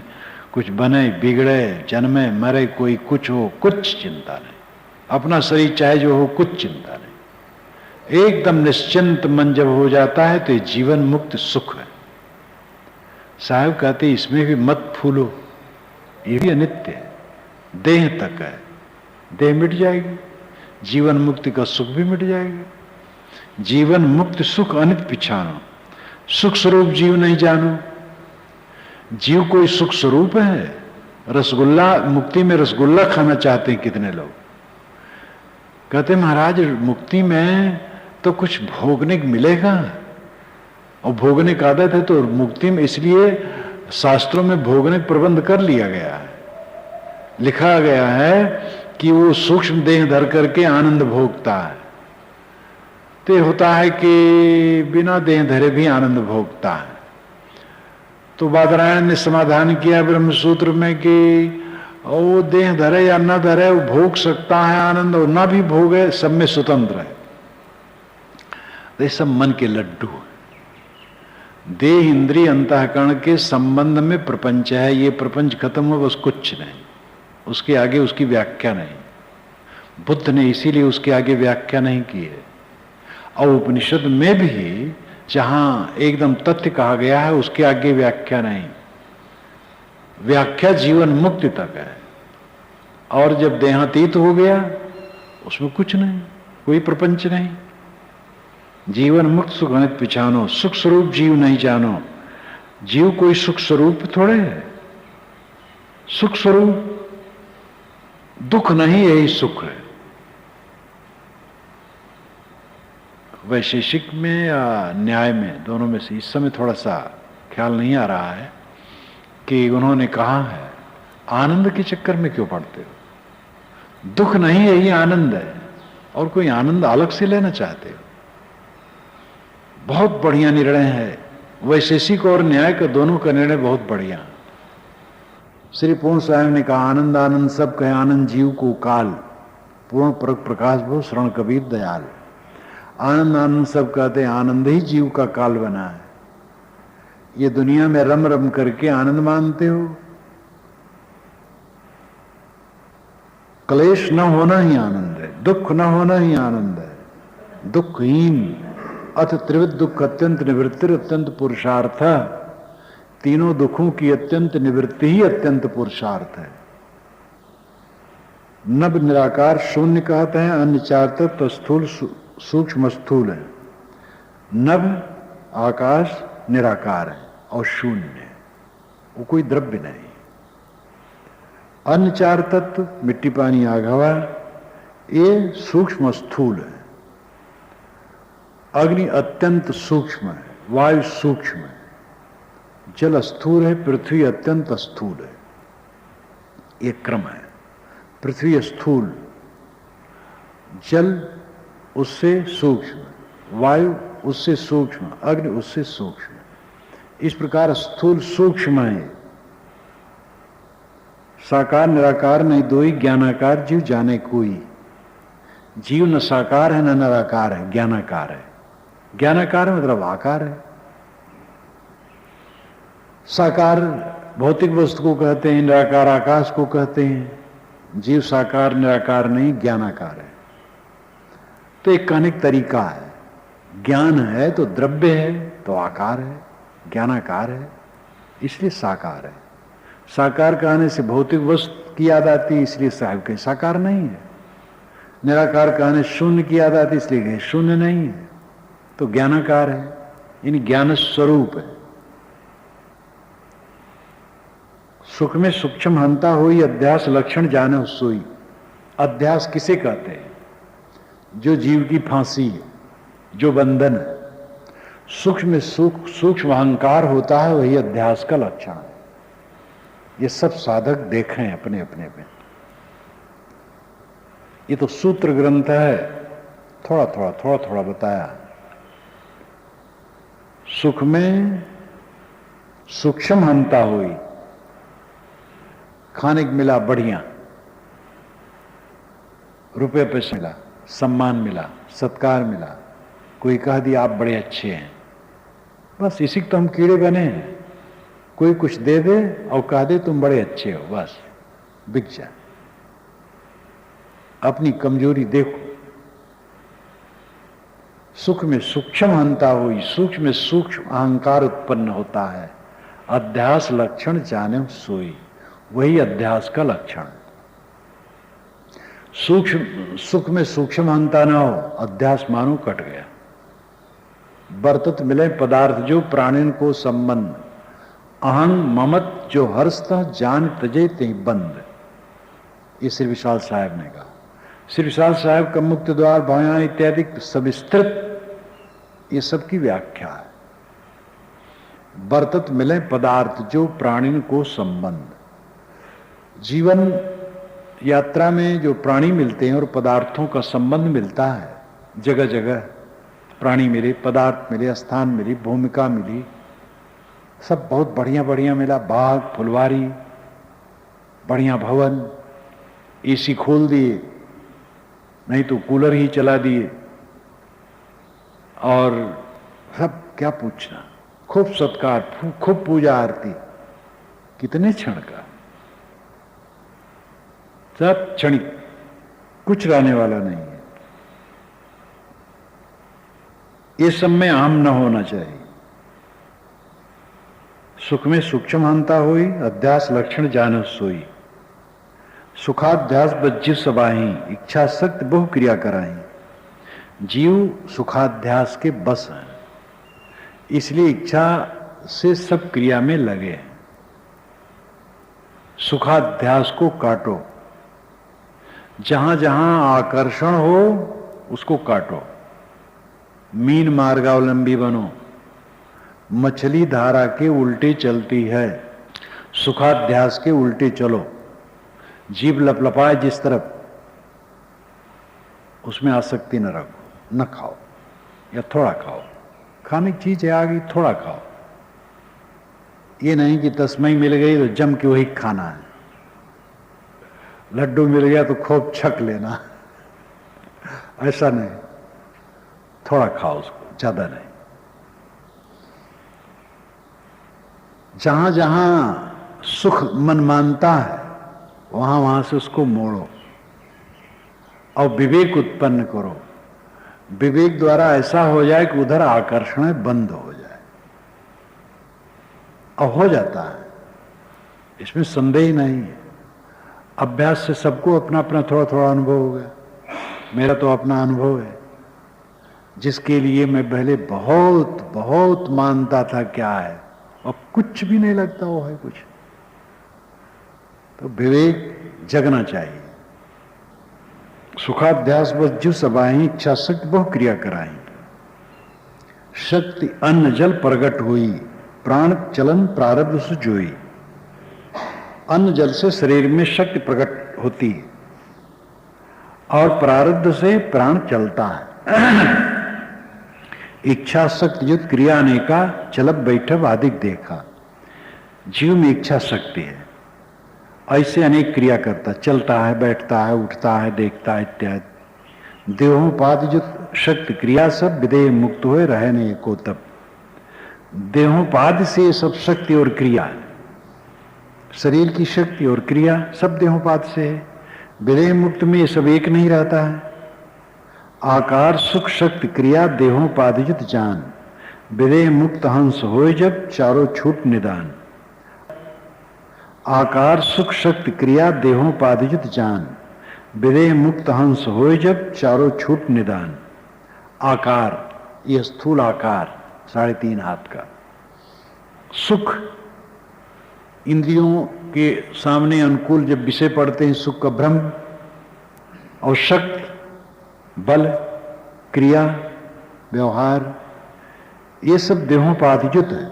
कुछ बने बिगड़े जन्मे मरे कोई कुछ हो, कुछ चिंता नहीं, अपना शरीर चाहे जो हो, कुछ चिंता नहीं, एकदम निश्चिंत मन जब हो जाता है तो ये जीवन मुक्त सुख है। साहब कहते इसमें भी मत फूलो, ये भी अनित्य है, देह तक है, देह मिट जाएगी, जीवन मुक्ति का सुख भी मिट जाएगा। जीवन मुक्त सुख अनित पिछानो, सुख स्वरूप जीव नहीं जानो। जीव कोई सुख स्वरूप है? रसगुल्ला, मुक्ति में रसगुल्ला खाना चाहते हैं कितने लोग। कहते महाराज मुक्ति में तो कुछ भोगने को मिलेगा, और भोगने का आदत है तो मुक्ति में, इसलिए शास्त्रों में भोगने का प्रबंध कर लिया गया है, लिखा गया है कि वो सूक्ष्म देह धर करके आनंद भोगता है। तो होता है कि बिना देह धरे भी आनंद भोगता है। तो बादरायण ने समाधान किया ब्रह्मसूत्र में कि वो देह धरे या न धरे वो भोग सकता है आनंद, और न भी भोगे, सब में स्वतंत्र है। ये सब मन के लड्डू है। देह इंद्रिय अंतःकरण के संबंध में प्रपंच है, ये प्रपंच खत्म हो बस कुछ नहीं, उसके आगे उसकी व्याख्या नहीं। बुद्ध ने इसीलिए उसके आगे व्याख्या नहीं की है। और उपनिषद में भी जहां एकदम तथ्य कहा गया है उसके आगे व्याख्या नहीं, व्याख्या जीवन मुक्ति तक है। और जब देहातीत हो गया उसमें कुछ नहीं, कोई प्रपंच नहीं। जीवन मुक्त सुख अनित पिछानो, सुख स्वरूप जीव नहीं जानो। जीव कोई सुख स्वरूप थोड़े है, सुख स्वरूप दुख नहीं, यही सुख है। वैशेषिक में या न्याय में, दोनों में से इस समय थोड़ा सा ख्याल नहीं आ रहा है कि उन्होंने कहा है आनंद के चक्कर में क्यों पड़ते हो, दुख नहीं है, ये आनंद है, और कोई आनंद अलग से लेना चाहते हो। बहुत बढ़िया निर्णय है, वैशेषिक और न्याय का दोनों का निर्णय बहुत बढ़िया। श्री पूर्ण साहब ने कहा आनंद आनंद सब कहे, आनंद जीव को काल, पूर्ण प्रकाश भो श्रवण कबीर दयाल। आनंद आनंद सब कहते हैं, आनंद ही जीव का काल बना है। ये दुनिया में रम रम करके आनंद मानते हो, क्लेश न होना ही आनंद है, दुख न होना ही आनंद है। दुखहीन अथ त्रिविध दुख अत्यंत निवृत्ति अत्यंत पुरुषार्थ, तीनों दुखों की अत्यंत निवृत्ति ही अत्यंत पुरुषार्थ है। नभ निराकार शून्य कहते हैं, अन्य चार तत्व स्थूल सूक्ष्म स्थूल है। नभ आकाश निराकार है और शून्य है, वो कोई द्रव्य नहीं। अन्य चार तत्व मिट्टी पानी आग हवा, ये सूक्ष्म स्थूल है। अग्नि अत्यंत सूक्ष्म है, वायु सूक्ष्म है, जल स्थूल है, पृथ्वी अत्यंत स्थूल है। ये क्रम है। पृथ्वी स्थूल, जल उससे सूक्ष्म, वायु उससे सूक्ष्म, अग्नि उससे सूक्ष्म। इस प्रकार स्थूल सूक्ष्म है। साकार निराकार नहीं दोई, ज्ञानाकार जीव जाने कोई। जीव न साकार है न निराकार है, ज्ञानाकार है। ज्ञानाकार मतलब आकार है। साकार भौतिक वस्तु को कहते हैं, निराकार आकाश को कहते हैं। जीव साकार निराकार नहीं, ज्ञानाकार है। तो एक कहने का तरीका है, ज्ञान है तो द्रव्य है तो आकार है, ज्ञानाकार है इसलिए साकार है। साकार कहने से भौतिक वस्तु की याद आती है, इसलिए साहब के साकार नहीं है। निराकार कहने शून्य की याद आती है, इसलिए शून्य नहीं है, तो ज्ञानाकार है, यानी ज्ञान स्वरूप है। सुख में सूक्ष्म हंता हुई अध्यास लक्षण जाने सोई। अध्यास किसे कहते हैं? जो जीव की फांसी है, जो बंधन है। सूक्ष्म सूक्ष्म अहंकार होता है, वही अध्यास का लक्षण है। ये सब साधक देखें अपने अपने में। ये तो सूत्र ग्रंथ है, थोड़ा थोड़ा बताया। सुख में सूक्ष्म हंता हुई, खाने को मिला बढ़िया, रुपये पैसे मिला, सम्मान मिला, सत्कार मिला, कोई कह दिया आप बड़े अच्छे हैं, बस इसी तो हम कीड़े बने हैं। कोई कुछ दे दे और कह दे तुम बड़े अच्छे हो, बस बिक जा। अपनी कमजोरी देखो। सुख में सूक्ष्म हंता हुई, सूक्ष्म में सूक्ष्म अहंकार उत्पन्न होता है। अध्यास लक्षण जाने सोई, वही अध्यास का लक्षण। सूक्ष्म सुख में सूक्ष्म हंता ना हो, अध्यास मानो कट गया। बरतत मिले पदार्थ जो प्राणिन को संबंध, अहंग ममत जो हर्षता जान तजे ते बंद। ये श्री विशाल साहब ने कहा। श्री विशाल साहब का मुक्त द्वार भाया इत्यादि सविस्तृत ये सब की व्याख्या है। बरतत मिले पदार्थ जो प्राणिन को संबंध, जीवन यात्रा में जो प्राणी मिलते हैं और पदार्थों का संबंध मिलता है, जगह जगह प्राणी मिले, पदार्थ मिले, स्थान मिली, भूमिका मिली, सब बहुत बढ़िया बढ़िया मिला। बाग, फुलवारी, बढ़िया भवन, एसी खोल दिए, नहीं तो कूलर ही चला दिए, और सब क्या पूछना, खूब सत्कार, खूब पूजा आरती। कितने क्षण का, सब क्षणिक, कुछ रहने वाला नहीं है। ये सब में आम न होना चाहिए। सुख में सूक्ष्म हंता हुई, अध्यास लक्षण जानत सोई। सुखाध्यास बज्जिव सबाही, इच्छा शक्ति बहु क्रिया कराई। जीव सुखाध्यास के बस हैं, इसलिए इच्छा से सब क्रिया में लगे। सुखाध्यास को काटो, जहां जहां आकर्षण हो उसको काटो। मीन मार्गावलंबी बनो, मछली धारा के उल्टे चलती है, सुखाध्यास के उल्टे चलो। जीभ लपलपाए जिस तरफ, उसमें आसक्ति न रखो, न खाओ या थोड़ा खाओ। खाने की चीज है आ गई, थोड़ा खाओ। ये नहीं कि तस्मई मिल गई तो जम के वही खाना है, लड्डू मिल गया तो खूब छक लेना, ऐसा नहीं। थोड़ा खाओ उसको, ज्यादा नहीं। जहां जहां सुख मन मानता है वहां वहां से उसको मोड़ो और विवेक उत्पन्न करो। विवेक द्वारा ऐसा हो जाए कि उधर आकर्षण बंद हो जाए, और हो जाता है, इसमें संदेह नहीं है। अभ्यास से सबको अपना अपना थोड़ा थोड़ा अनुभव हो गया। मेरा तो अपना अनुभव है, जिसके लिए मैं पहले बहुत बहुत मानता था क्या है, और कुछ भी नहीं लगता वो है कुछ। तो विवेक जगना चाहिए। सुखाध्यास बस जो सबाही, इच्छा शक्ति बहु क्रिया कराई। शक्ति अन्न जल प्रगट हुई, प्राण चलन प्रारब्ध से जोई। अन्न जल से शरीर में शक्ति प्रकट होती है और प्रारब्ध से प्राण चलता है। इच्छा शक्ति युक्त क्रिया अनेका, चलब बैठब अधिक देखा। जीव में इच्छा शक्ति है, ऐसे अनेक क्रिया करता, चलता है, बैठता है, उठता है, देखता है इत्यादि। देहोपाधि युक्त शक्ति क्रिया सब विदेह मुक्त हुए रहे नहीं को तब। देहोपाधि से सब शक्ति और क्रिया, शरीर की शक्ति और क्रिया सब देहोपाधि से है। विदेह मुक्त में ये सब एक नहीं रहता है। आकार सुख शक्ति क्रिया देहोपाधिजित जान, विदेह मुक्त हंस होए जब चारों छूट निदान। आकार सुख शक्ति क्रिया देहोपाधिजित जान, विदेह मुक्त हंस होए जब चारों छूट निदान। आकार, यह स्थूल आकार 3.5 हाथ का। सुख, इंद्रियों के सामने अनुकूल जब विषय पड़ते हैं, सुख का भ्रम। और शक्ति, बल, क्रिया, व्यवहार, ये सब देहोपाधियुत है।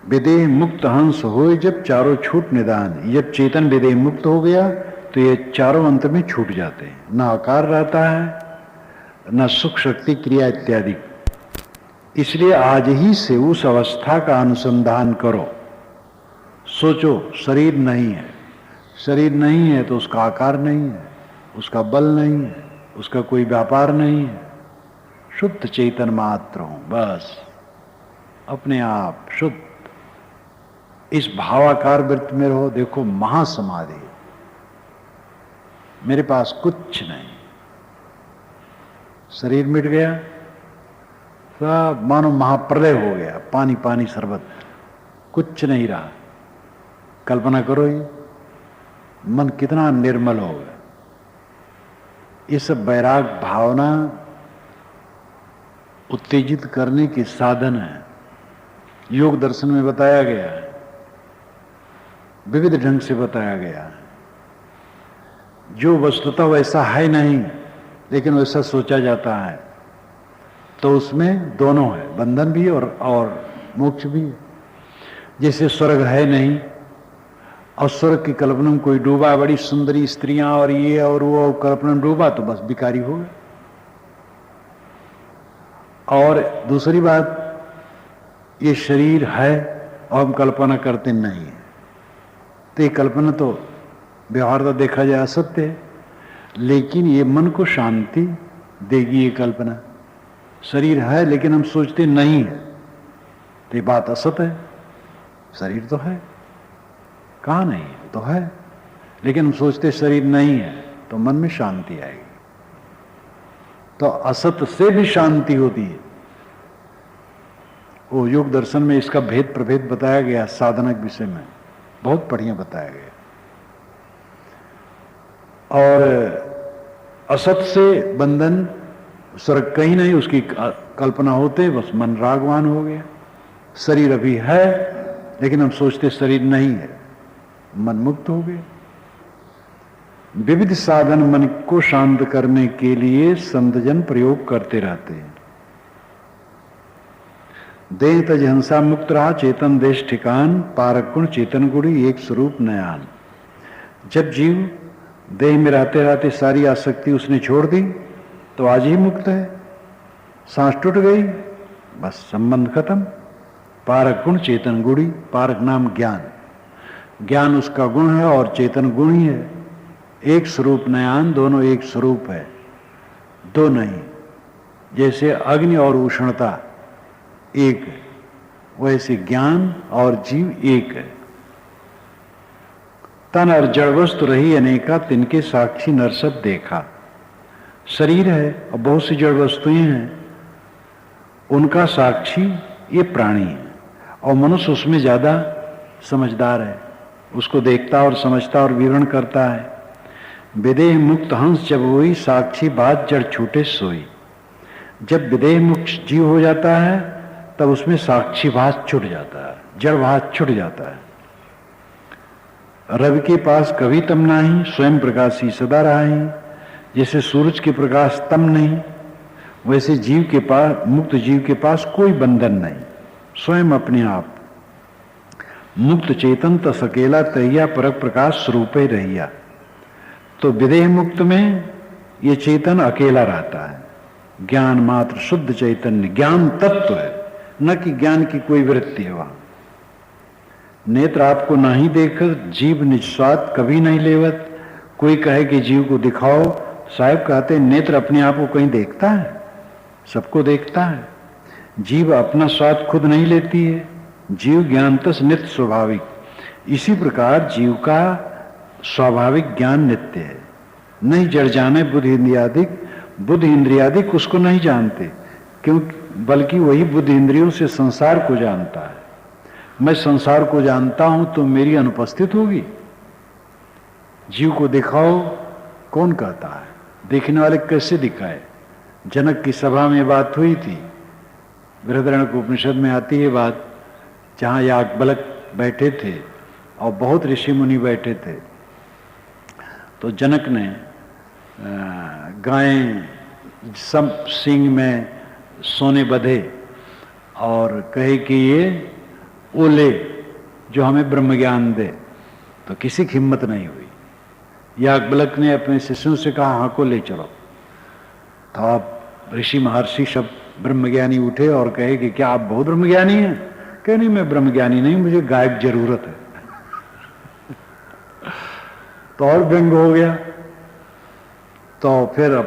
विदेह मुक्त हंस होए जब चारों छूट निदान। जब चेतन विदेह मुक्त हो गया तो ये चारों अंत में छूट जाते हैं, न आकार रहता है, न सुख शक्ति क्रिया इत्यादि। इसलिए आज ही से उस अवस्था का अनुसंधान करो। सोचो शरीर नहीं है, शरीर नहीं है तो उसका आकार नहीं है, उसका बल नहीं है, उसका कोई व्यापार नहीं है। शुद्ध चेतन मात्र हूं, बस अपने आप शुद्ध। इस भावाकार वृत्ति में रहो। देखो महासमाधि, मेरे पास कुछ नहीं, शरीर मिट गया, सब मानो महाप्रलय हो गया, पानी पानी शरबत, कुछ नहीं रहा। कल्पना करो ये मन कितना निर्मल होगा। ये सब वैराग भावना उत्तेजित करने के साधन है। योग दर्शन में बताया गया है, विविध ढंग से बताया गया है। जो वस्तुतः वैसा है नहीं लेकिन वैसा सोचा जाता है, तो उसमें दोनों है, बंधन भी और मोक्ष भी है। जैसे स्वर्ग है नहीं और स्वर्ग की कल्पना में कोई डूबा, बड़ी सुंदरी स्त्रियां और ये और वो, कल्पना में डूबा तो बस भिखारी हो गए। और दूसरी बात, ये शरीर है और हम कल्पना करते नहीं है, तो ये कल्पना तो व्यवहार तो देखा जाए असत्य है, लेकिन ये मन को शांति देगी। ये कल्पना शरीर है लेकिन हम सोचते नहीं है, तो ये बात असत है। शरीर तो है, कहाँ नहीं है, तो है, लेकिन हम सोचते शरीर नहीं है, तो मन में शांति आएगी। तो असत से भी शांति होती है। वो योग दर्शन में इसका भेद प्रभेद बताया गया, साधनक विषय में बहुत बढ़िया बताया गया। और असत से बंधन, स्वर्ग कहीं नहीं, उसकी कल्पना होते बस मन रागवान हो गया। शरीर अभी है लेकिन हम सोचते शरीर नहीं है, मन मुक्त हो गए। विविध साधन मन को शांत करने के लिए संतजन प्रयोग करते रहते हैं। देह तज हंसा मुक्त रहा, चेतन देश ठिकान, पारक गुण चेतन गुड़ी एक स्वरूप नयान। जब जीव देह में रहते रहते सारी आसक्ति उसने छोड़ दी तो आज ही मुक्त है। सांस टूट गई, बस संबंध खत्म। पारक गुण चेतन गुड़ी, पारक नाम ज्ञान, ज्ञान उसका गुण है और चेतन गुण ही है। एक स्वरूप नयान, दोनों एक स्वरूप है, दो नहीं। जैसे अग्नि और उष्णता एक है, वैसे ज्ञान और जीव एक है। तन और जड़ वस्तु रही अनेका, तिनके साक्षी नर सब देखा। शरीर है और बहुत सी जड़ वस्तुएं हैं, उनका साक्षी ये प्राणी है, और मनुष्य उसमें ज्यादा समझदार है, उसको देखता और समझता और विवरण करता है। विदेह मुक्त हंस जब हुई, साक्षी बात जड़ छूटे सोई। जब विदेह मुक्त जीव हो जाता है तब उसमें साक्षी भास छूट जाता है, जड़ भास छूट जाता है। रवि के पास कभी तम नहीं, स्वयं प्रकाशी सदा रहा। जैसे सूरज के प्रकाश तम नहीं, वैसे जीव के पास, मुक्त जीव के पास कोई बंधन नहीं, स्वयं अपने आप मुक्त चेतन तस अकेला तहिया परक प्रकाश स्वरूप ही रहिया। तो विदेह मुक्त में ये चेतन अकेला रहता है, ज्ञान मात्र शुद्ध चैतन्य, ज्ञान तत्व है, न कि ज्ञान की कोई वृत्ति है वहां। नेत्र आपको नहीं देखकर जीव निस्वाद कभी नहीं लेवत। कोई कहे कि जीव को दिखाओ, साहब कहते नेत्र अपने आप को कहीं देखता है, सबको देखता है। जीव अपना स्वाद खुद नहीं लेती है, जीव ज्ञानतस नित्य स्वाभाविक। इसी प्रकार जीव का स्वाभाविक ज्ञान नित्य है। नहीं जड़ जाने बुद्धि इंद्रियादिक, बुद्धि इंद्रियादिक उसको नहीं जानते, क्योंकि बल्कि वही बुद्धि इंद्रियों से संसार को जानता है। मैं संसार को जानता हूं तो मेरी अनुपस्थित होगी। जीव को दिखाओ, कौन कहता है? देखने वाले कैसे दिखाए? जनक की सभा में बात हुई थी, बृहदारण्यक उपनिषद में आती है बात, जहां याज्ञवल्क्य बैठे थे और बहुत ऋषि मुनि बैठे थे। तो जनक ने गायें सब सींग में सोने बंधे और कहे कि ये ओले जो हमें ब्रह्म ज्ञान दे। तो किसी की हिम्मत नहीं हुई। याज्ञवल्क्य ने अपने शिष्यों से कहा, हाँ को ले चलो। तो आप ऋषि महर्षि सब ब्रह्मज्ञानी उठे और कहे कि क्या आप बहुत ब्रह्मज्ञानी हैं? कहे नहीं, मैं ब्रह्मज्ञानी नहीं, मुझे गाय की जरूरत है। तो और व्यंग हो गया। तो फिर अब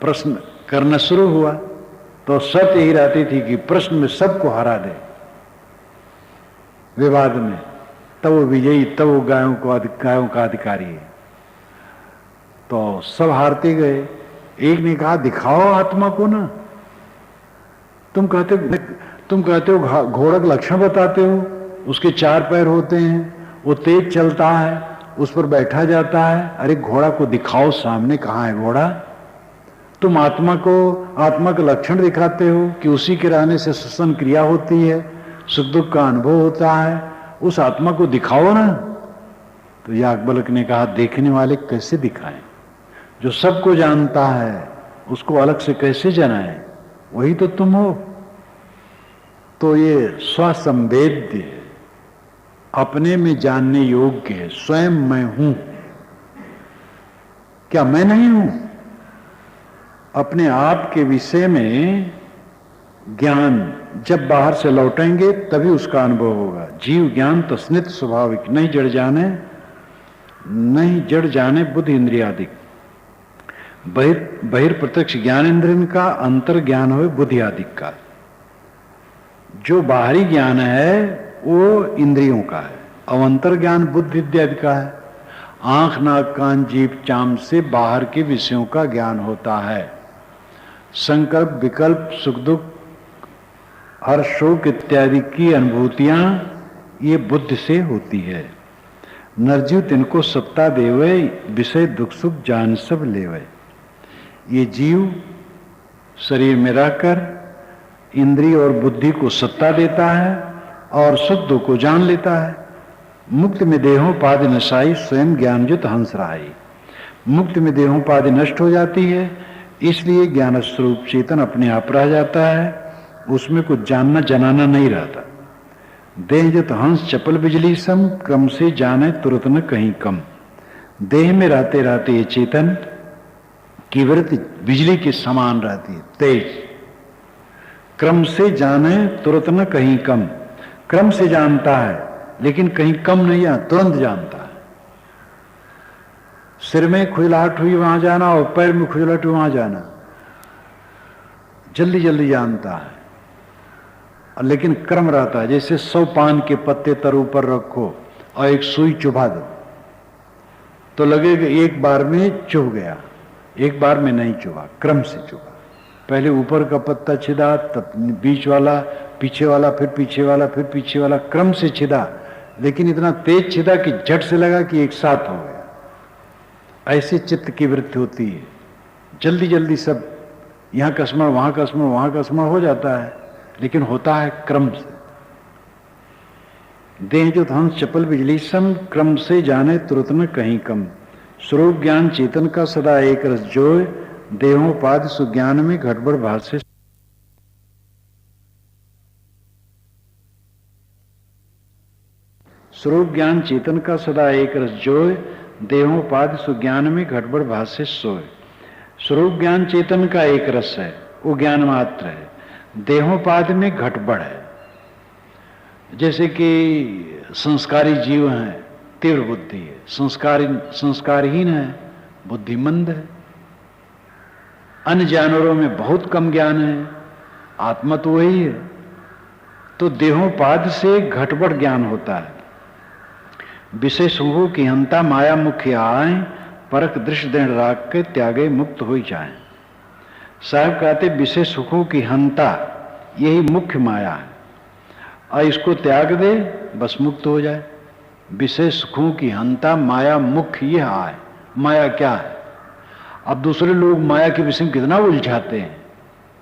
प्रश्न करना शुरू हुआ तो शर्त यही रहती थी कि प्रश्न में सबको हरा दे, विवाद में, तब वो विजयी, तब वो गायों का अधिकारी है। तो सब हारते गए। एक ने कहा दिखाओ आत्मा को ना, तुम कहते हो घोड़ा का लक्षण बताते हो, उसके 4 पैर होते हैं, वो तेज चलता है, उस पर बैठा जाता है। अरे घोड़ा को दिखाओ सामने, कहाँ है घोड़ा? तुम आत्मा का लक्षण दिखाते हो कि उसी के रहने से श्वसन क्रिया होती है, सुख दुख का अनुभव होता है, उस आत्मा को दिखाओ ना। तो याज्ञवल्क्य ने कहा देखने वाले कैसे दिखाएं? जो सबको जानता है उसको अलग से कैसे जनाएं? वही तो तुम हो। तो ये स्वसंवेद्य है, अपने में जानने योग्य है। स्वयं मैं हूं, क्या मैं नहीं हूं? अपने आप के विषय में ज्ञान जब बाहर से लौटेंगे तभी उसका अनुभव होगा। जीव ज्ञान तस्नित स्वाभाविक, नहीं जड़ जाने बुद्धि इंद्रियादिक। बहिर्प्रत्यक्ष ज्ञानेन्द्रिय का, अंतर ज्ञान हो बुद्धि आदिक का। जो बाहरी ज्ञान है वो इंद्रियों का है, अवंतर ज्ञान बुद्धि इत्यादि का है। आंख नाक कान जीभ चाम से बाहर के विषयों का ज्ञान होता है। संकल्प विकल्प सुख दुख हर्ष शोक इत्यादि की अनुभूतियां ये बुद्धि से होती है। नरजीव तिनको सत्ता देवे, विषय दुख सुख जान सब लेवे। ये जीव शरीर में रहकर इंद्रिय और बुद्धि को सत्ता देता है और सुख दुख को जान लेता है। मुक्ति में देहोपाधि नशाई, स्वयं ज्ञानयुत हंस रहाई। मुक्ति में देहोपाधि नष्ट हो जाती है, इसलिए ज्ञान स्वरूप चेतन अपने आप रह जाता है, उसमें कुछ जानना जनाना नहीं रहता। देहयुत हंस चपल बिजली सम, क्रम से जाने तुरंत न कहीं कम। देह में रहते रहते ये चेतन की वृत्ति बिजली के समान रहती है, तेज। क्रम से जाने तुरंत न कहीं कम, क्रम से जानता है लेकिन कहीं कम नहीं है, तुरंत जानता है। सिर में खुजलाहट हुई वहां जाना और पैर में खुजलाहट हुई वहां जाना, जल्दी जल्दी जानता है। लेकिन क्रम रहता है। जैसे 100 पान के पत्ते तर ऊपर रखो और एक सुई चुभा दो तो लगेगा एक बार में चुभ गया, एक बार में नहीं चुभा, क्रम से चुभा। पहले ऊपर का पत्ता छिदा, तब बीच वाला, पीछे वाला, फिर पीछे वाला, फिर पीछे वाला, क्रम से छिदा, लेकिन इतना तेज छिदा कि झट से लगा कि एक साथ हो गया। ऐसे चित्त की वृत्ति होती है, जल्दी जल्दी सब यहां का स्मरण, वहां का स्मरण, वहां का स्मरण हो जाता है, लेकिन होता है क्रम से। देह जो हंस चपल बिजली सम, क्रम से जाने तुरंत न कहीं कम। स्वरूप ज्ञान चेतन का सदा एक रस जोय, देहोपाधि सुज्ञान में घटबड़ भाष्य। स्वरूप ज्ञान चेतन का सदा एक रस जोय, देहोपाधि सुज्ञान में घटबड़ भाष्य सोय। स्वरूप ज्ञान चेतन का एक रस है, वो ज्ञान मात्र है। देहोपाधि में घटबड़ है। जैसे कि संस्कारी जीव हैं, तीव्र बुद्धि है, संस्कारहीन है, बुद्धिमंद है। अन्य जानवरों में बहुत कम ज्ञान है, आत्मा तो वही है। तो देहोपाधि से घटबड़ ज्ञान होता है। विषय सुखों की हंता माया मुख्य आए, परख दृश्य दृढ़ राख के त्यागे मुक्त हो जाए। साहब कहते विषय सुखों की हंता यही मुख्य माया है, और इसको त्याग दे बस मुक्त हो जाए। विषय सुखों की हंता माया मुख्य यह आए। माया क्या है? अब दूसरे लोग माया के विषय में कितना उलझाते हैं।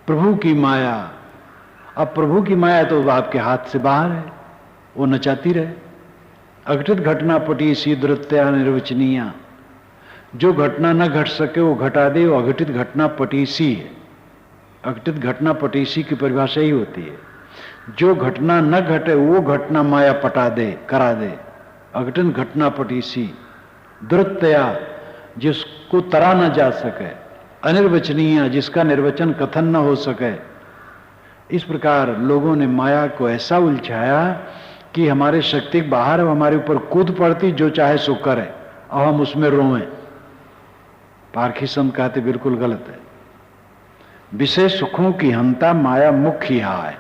प्रभु की माया, अब प्रभु की माया तो आपके हाथ से बाहर है, वो नचाती रहे। अघटित घटना पटी सी दृत्या निर्वचनीया, जो घटना न घट सके वो घटा दे, वो अघटित घटना पटीसी है। अघटित घटना पटीसी की परिभाषा ही होती है, जो घटना न घटे वो घटना माया पटा दे, करा दे। अघटित घटना पटीसी दृत्या, जिसको तरा न जा सके, अनिर्वचनीय, जिसका निर्वचन कथन न हो सके। इस प्रकार लोगों ने माया को ऐसा उलझाया कि हमारे शक्ति बाहर हमारे ऊपर कूद पड़ती, जो चाहे सो करे और हम उसमें रोएं। पारखी संत कहते बिल्कुल गलत है। विषय सुखों की हंता माया मुख्य है।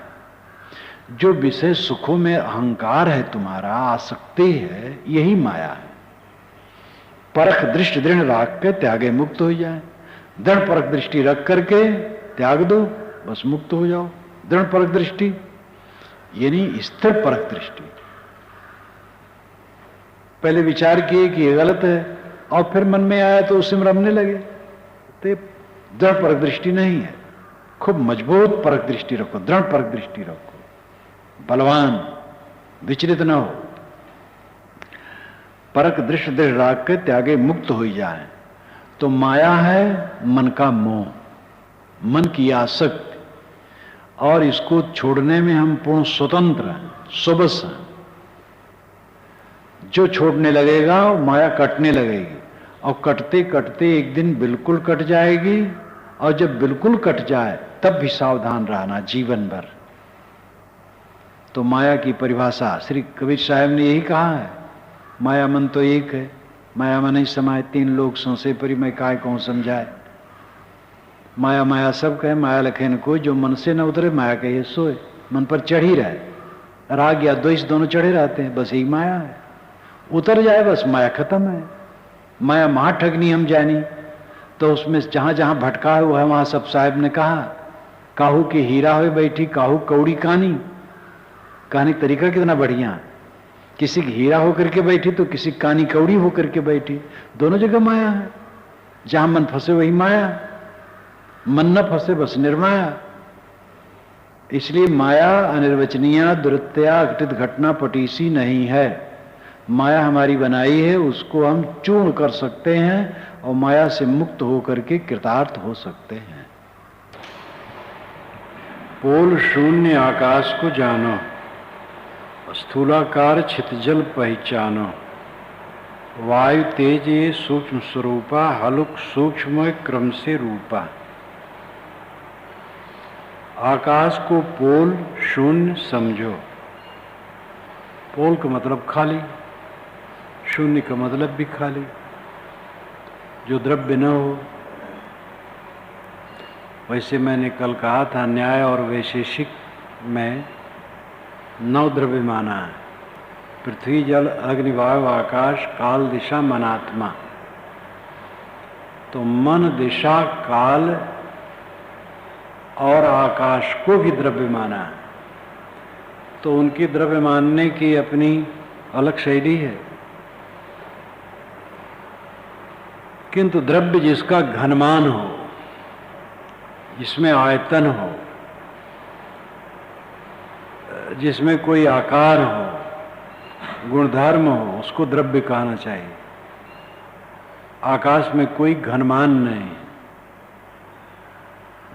जो विषय सुखों में अहंकार है, तुम्हारा आसक्ति है, यही माया है। परख दृष्टि दृढ़ रख के त्यागे मुक्त हो जाए। दृढ़ परख दृष्टि रख करके त्याग दो, बस मुक्त हो जाओ। दृढ़ परख दृष्टि यानी स्थिर परख दृष्टि। पहले विचार किए कि ये गलत है और फिर मन में आया तो उससे रमने लगे, तो दृढ़ परख दृष्टि नहीं है। खूब मजबूत परख दृष्टि रखो, दृढ़ परख दृष्टि रखो, बलवान, विचलित न हो। परख दृष्टि दृढ़ रख के त्यागे मुक्त हो जाए। तो माया है मन का मोह, मन की आसक्ति, और इसको छोड़ने में हम पूर्ण स्वतंत्र हैं, सुबस हैं। जो छोड़ने लगेगा माया कटने लगेगी, और कटते कटते एक दिन बिल्कुल कट जाएगी। और जब बिल्कुल कट जाए तब भी सावधान रहना जीवन भर। तो माया की परिभाषा श्री कबीर साहब ने यही कहा है, माया मन तो एक है, माया मन ही समाये तीन लोग संशय परि मैं काय कौन समझाए। माया माया सब कहे, माया लखे न कोई, जो मन से न उतरे माया कहे सोए। मन पर चढ़ ही रहे, राग या द्वेष दोनों चढ़े रहते हैं, बस यही माया है। उतर जाए बस माया खत्म है। माया महाठगनी हम जानी, तो उसमें जहां जहां भटका है वहां सब साहब ने कहा, काहू की हीरा हुए बैठी काहू कौड़ी कहानी। कहानी तरीका कितना बढ़िया, किसी की हीरा होकर के बैठी तो किसी कानी कौड़ी होकर के बैठी, दोनों जगह माया है। जहां मन फंसे वही माया, मन न फंसे बस निर्माया। इसलिए माया अनिर्वचनीय दुरत्या घटित घटना पटीसी नहीं है। माया हमारी बनाई है, उसको हम चूर्ण कर सकते हैं और माया से मुक्त होकर के कृतार्थ हो सकते हैं। पोल शून्य आकाश को जानो, स्थूलाकार छितजल पहचानो। वायु तेज ये सूक्ष्म स्वरूपा, हलुक सूक्ष्म क्रम से रूपा। आकाश को पोल शून्य समझो। पोल का मतलब खाली, शून्य का मतलब भी खाली, जो द्रव्य न हो। वैसे मैंने कल कहा था, न्याय और वैशेषिक में 9 द्रव्य माना है। पृथ्वी जल अग्नि वायु आकाश काल दिशा मनात्मा। तो मन दिशा काल और आकाश को भी द्रव्य माना है। तो उनकी द्रव्य मानने की अपनी अलग शैली है। किंतु द्रव्य जिसका घनमान हो, जिसमें आयतन हो, जिसमें कोई आकार हो, गुणधर्म हो, उसको द्रव्य कहना चाहिए। आकाश में कोई घनमान नहीं।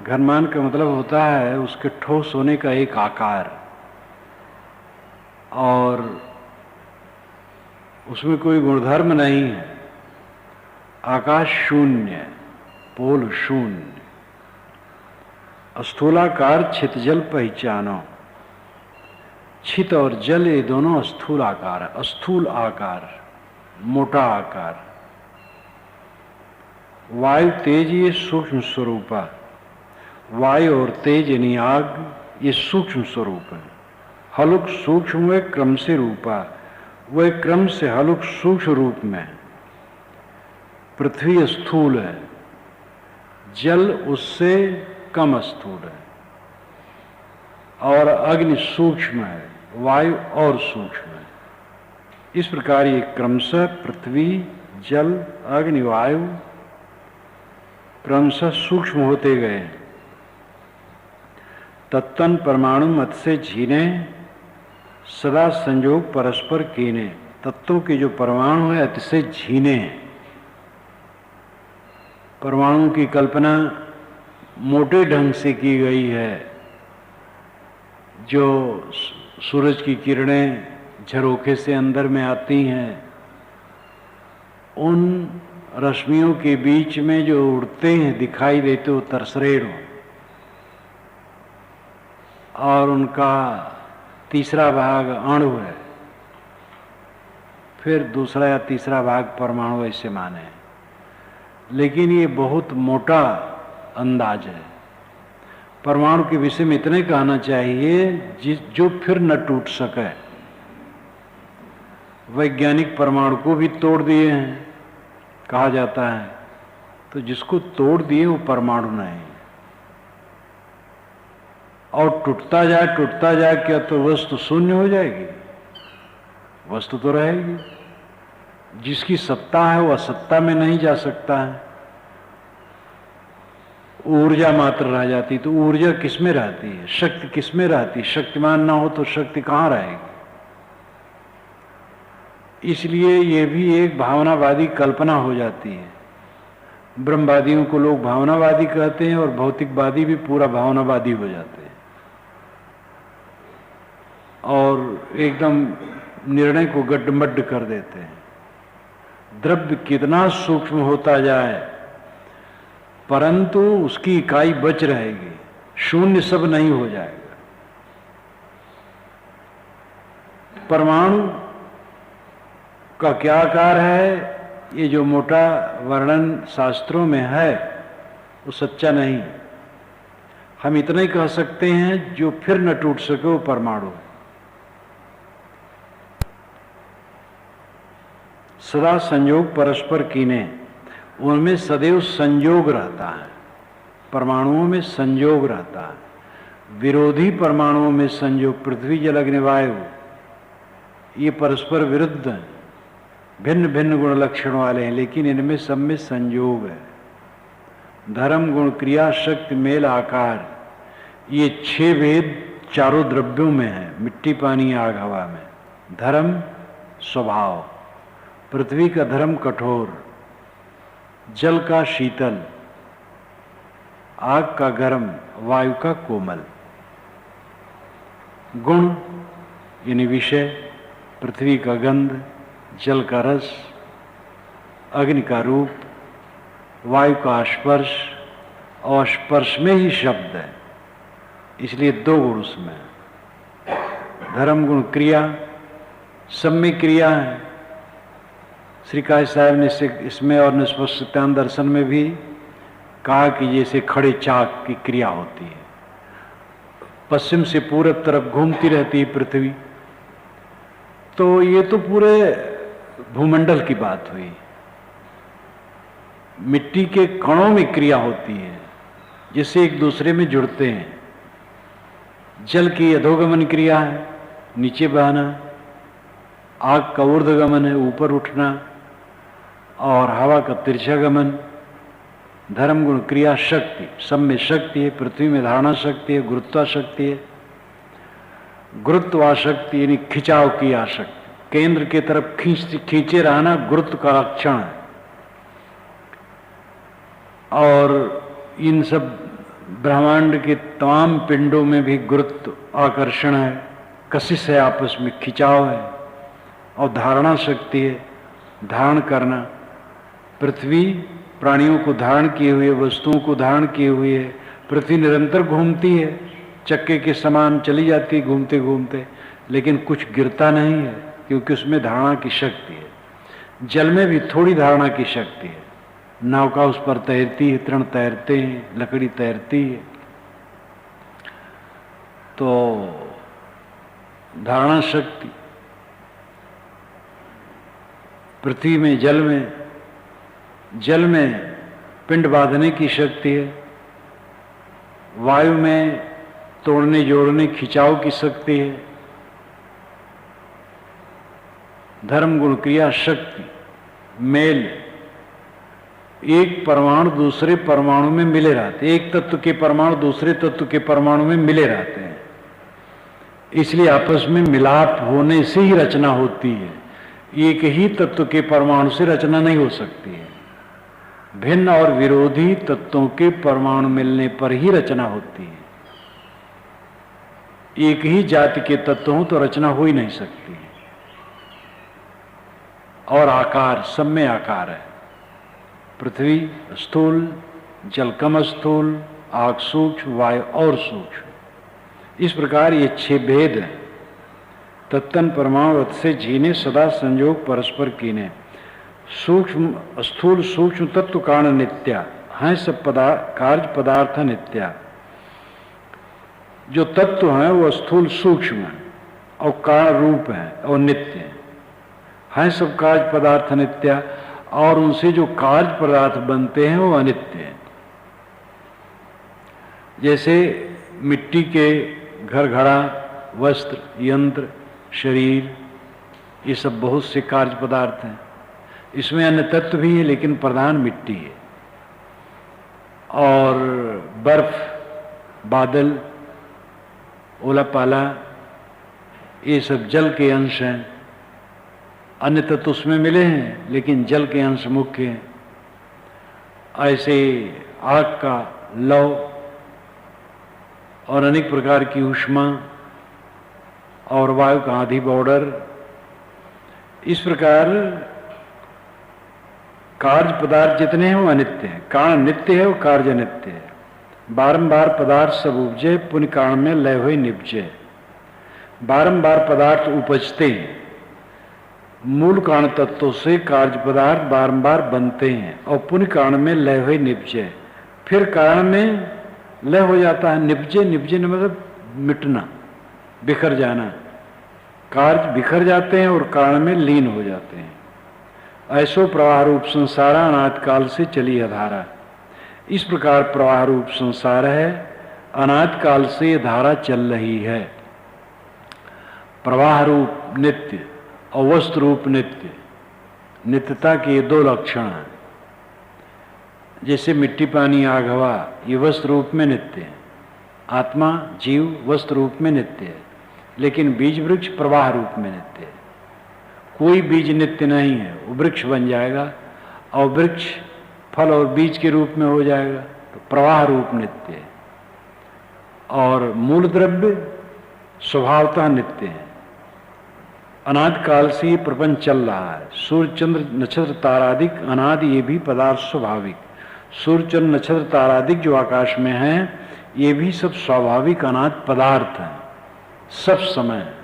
घनमान का मतलब होता है उसके ठोस होने का एक आकार, और उसमें कोई गुणधर्म नहीं है। आकाश शून्य, पोल शून्य। स्थूलाकार छित जल पहचानो। छित और जल ये दोनों स्थूल आकार है। स्थूल आकार, मोटा आकार। वायु तेज ये सूक्ष्म स्वरूपा। वायु और तेज यानी आग ये सूक्ष्म स्वरूप है। हलुक सूक्ष्म व क्रम से रूपा, वह क्रम से हलुक सूक्ष्म रूप में। पृथ्वी स्थूल है, जल उससे कम स्थूल है, और अग्नि सूक्ष्म है, वायु और सूक्ष्म है। इस प्रकार ये क्रमशः पृथ्वी जल अग्नि वायु क्रमशः सूक्ष्म होते गए। तत्तन परमाणु मत से झीने, सदा संयोग परस्पर कीने। तत्वों के जो परमाणु है अतिशय झीने हैं। परमाणु की कल्पना मोटे ढंग से की गई है। जो सूरज की किरणें झरोखे से अंदर में आती हैं, उन रश्मियों के बीच में जो उड़ते हैं दिखाई देते हो तरसरेण, और उनका तीसरा भाग अणु है, फिर दूसरा या तीसरा भाग परमाणु, ऐसे माने। लेकिन ये बहुत मोटा अंदाज है। परमाणु के विषय में इतने कहना चाहिए जो फिर न टूट सके। वैज्ञानिक परमाणु को भी तोड़ दिए हैं कहा जाता है, तो जिसको तोड़ दिए वो परमाणु नहीं, और टूटता जाए क्या तो वस्तु शून्य हो जाएगी? वस्तु तो रहेगी। जिसकी सत्ता है वो असत्ता में नहीं जा सकता है, ऊर्जा मात्र रह जाती। तो ऊर्जा किसमें रहती है? शक्ति किसमें रहती है? शक्तिमान ना हो तो शक्ति कहाँ रहेगी? इसलिए ये भी एक भावनावादी कल्पना हो जाती है। ब्रह्मवादियों को लोग भावनावादी कहते हैं और भौतिकवादी भी पूरा भावनावादी हो जाते हैं और एकदम निर्णय को गड्ढमड्ढ कर देते हैं। द्रव्य कितना सूक्ष्म होता जाए परंतु उसकी इकाई बच रहेगी, शून्य सब नहीं हो जाएगा। परमाणु का क्या आकार है, ये जो मोटा वर्णन शास्त्रों में है वो सच्चा नहीं। हम इतना ही कह सकते हैं जो फिर न टूट सके वो परमाणु है। सदा संयोग परस्पर कीने, उनमें सदैव संयोग रहता है। परमाणुओं में संयोग रहता है। विरोधी परमाणुओं में संयोग, पृथ्वी जल अग्नि वायु, ये परस्पर विरुद्ध हैं, भिन्न भिन्न गुण लक्षण वाले हैं, लेकिन इनमें सब में संयोग है। धर्म गुण क्रिया शक्ति मेल आकार, ये 6 भेद चारों द्रव्यों में है, मिट्टी पानी आग हवा में। धर्म स्वभाव, पृथ्वी का धर्म कठोर, जल का शीतल, आग का गर्म, वायु का कोमल। गुण यानी विषय, पृथ्वी का गंध, जल का रस, अग्नि का रूप, वायु का स्पर्श, और स्पर्श में ही शब्द है, इसलिए 2 गुण उसमें। धर्म गुण क्रिया, सब में क्रिया है। श्री काशी साहब ने इसमें और निष्पक्ष सत्यान दर्शन में भी कहा कि जैसे खड़े चाक की क्रिया होती है, पश्चिम से पूरब तरफ घूमती रहती है पृथ्वी। तो ये तो पूरे भूमंडल की बात हुई। मिट्टी के कणों में क्रिया होती है जिससे एक दूसरे में जुड़ते हैं। जल की अधोगमन क्रिया है, नीचे बहना। आग का ऊर्ध्वगमन है, ऊपर उठना। और हवा का तिरछा गमन। धर्म गुण क्रिया शक्ति, सब में शक्ति है। पृथ्वी में धारणा शक्ति है, गुरुत्वा शक्ति है। गुरुत्वाशक्ति यानी खिंचाव की आशक्ति, केंद्र की तरफ खींचे रहना गुरुत्व का लक्षण है। और इन सब ब्रह्मांड के तमाम पिंडों में भी गुरुत्व आकर्षण है, कशिश है, आपस में खिंचाव है। और धारणा शक्ति है, धारण करना। पृथ्वी प्राणियों को धारण किए हुए, वस्तुओं को धारण किए हुए है। पृथ्वी निरंतर घूमती है, चक्के के समान चली जाती है घूमते घूमते, लेकिन कुछ गिरता नहीं है क्योंकि उसमें धारणा की शक्ति है। जल में भी थोड़ी धारणा की शक्ति है। नौका उस पर तैरती है, तृण तैरते हैं, लकड़ी तैरती है। तो धारणा शक्ति पृथ्वी में, जल में पिंड बांधने की शक्ति है। वायु में तोड़ने जोड़ने खिंचाव की शक्ति है। धर्म गुण क्रिया शक्ति मेल, एक परमाणु दूसरे परमाणु में मिले रहते, एक तत्व के परमाणु दूसरे तत्व के परमाणु में मिले रहते हैं। इसलिए आपस में मिलाप होने से ही रचना होती है। एक ही तत्व के परमाणु से रचना नहीं हो सकती है। भिन्न और विरोधी तत्वों के परमाणु मिलने पर ही रचना होती है। एक ही जाति के तत्व हो तो रचना हो ही नहीं सकती है। और आकार, सब में आकार है। पृथ्वी स्थूल, जल कम स्थूल, आग सूक्ष्म, वायु और सूक्ष्म। इस प्रकार ये 6 भेद हैं। तत्तन परमाणु रथ से जीने, सदा संयोग परस्पर कीने। सूक्ष्म स्थूल सूक्ष्म तत्व कारण नित्या हैं, सब कार्य पदार्थ नित्या। जो तत्व हैं वो स्थूल सूक्ष्म है और कारण रूप है और नित्य है सब कार्य पदार्थ नित्य, और उनसे जो कार्य पदार्थ बनते हैं वो अनित्य है। जैसे मिट्टी के घर घड़ा, वस्त्र, यंत्र, शरीर, ये सब बहुत से कार्य पदार्थ हैं। इसमें अन्य तत्व भी है लेकिन प्रधान मिट्टी है। और बर्फ, बादल, ओला पाला, ये सब जल के अंश हैं। अन्य तत्व उसमें मिले हैं लेकिन जल के अंश मुख्य हैं। ऐसे आग का लौ और अनेक प्रकार की ऊष्मा और वायु का आधी बॉर्डर, इस प्रकार कार्य पदार्थ जितने हैं वो अनित्य है। कारण नित्य है और कार्य नित्य है। बारंबार पदार्थ सब उपजे, पुण्य कारण में लय हुई निपजे। बारंबार पदार्थ उपजते हैं, मूल कारण तत्वों से कार्य पदार्थ बारंबार बनते हैं और पुण्य कारण में लय हुई निपजे। फिर कारण में लय हो जाता है। निपजे, निपजे मतलब मिटना, बिखर जाना। कार्य बिखर जाते हैं और कारण में लीन हो जाते हैं। ऐसो प्रवाह रूप संसार अनादि काल से चली है धारा। इस प्रकार प्रवाह रूप संसार है, अनादि काल से यह धारा चल रही है। प्रवाह रूप नित्य और वस्तु रूप नित्य, नित्यता के ये दो लक्षण हैं। जैसे मिट्टी, पानी, आग, हवा, ये वस्तु रूप में नित्य है। आत्मा, जीव वस्तु रूप में नित्य है, लेकिन बीज वृक्ष प्रवाह रूप में नित्य है। कोई बीज नित्य नहीं है, वो वृक्ष बन जाएगा और वृक्ष फल और बीज के रूप में हो जाएगा, तो प्रवाह रूप नित्य है। और मूल द्रव्य स्वभावतः नित्य है। अनादि काल से ये प्रपंच चल रहा है। सूर्य, चंद्र, नक्षत्र, तारादिक अनादि ये भी पदार्थ स्वाभाविक। सूर्य, चंद्र, नक्षत्र, तारादिक जो आकाश में हैं ये भी सब स्वाभाविक अनादि पदार्थ हैं, सब समय।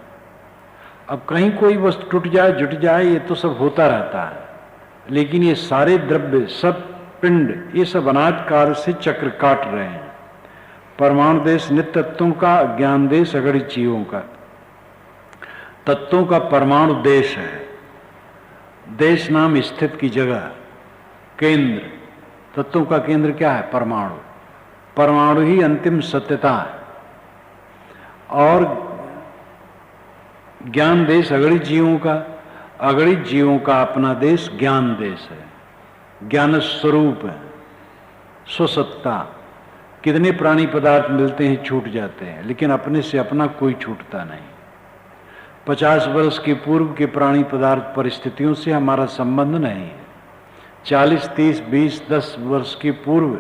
अब कहीं कोई वस्तु टूट जाए, जुट जाए, ये तो सब होता रहता है, लेकिन ये सारे द्रव्य, सब पिंड, ये सब अनादि काल से चक्र काट रहे हैं। परमाणु देश नित्य तत्वों का, ज्ञान देश अगणित जीवों का। तत्वों का परमाणु देश है। देश नाम स्थित की जगह, केंद्र। तत्वों का केंद्र क्या है? परमाणु। परमाणु ही अंतिम सत्यता है। और ज्ञान देश अगणित जीवों का, अगणित जीवों का अपना देश ज्ञान देश है। ज्ञान स्वरूप है, स्वसत्ता। कितने प्राणी पदार्थ मिलते हैं, छूट जाते हैं, लेकिन अपने से अपना कोई छूटता नहीं। 50 वर्ष के पूर्व के प्राणी पदार्थ परिस्थितियों से हमारा संबंध नहीं है। 40, 30, 20, 10 वर्ष के पूर्व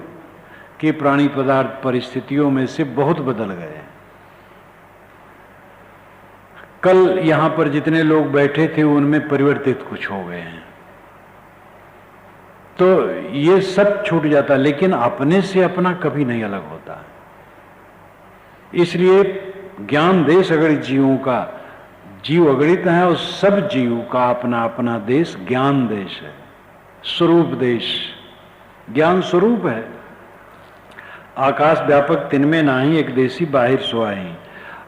के प्राणी पदार्थ परिस्थितियों में से बहुत बदल गए हैं। कल यहां पर जितने लोग बैठे थे उनमें परिवर्तित कुछ हो गए हैं, तो ये सब छूट जाता, लेकिन अपने से अपना कभी नहीं अलग होता। इसलिए ज्ञान देश अगणित जीवों का, जीव अगणित है और सब जीव का अपना अपना देश ज्ञान देश है, स्वरूप देश। ज्ञान स्वरूप है। आकाश व्यापक तिनमें नाही, एक देशी बाहिर सोआही।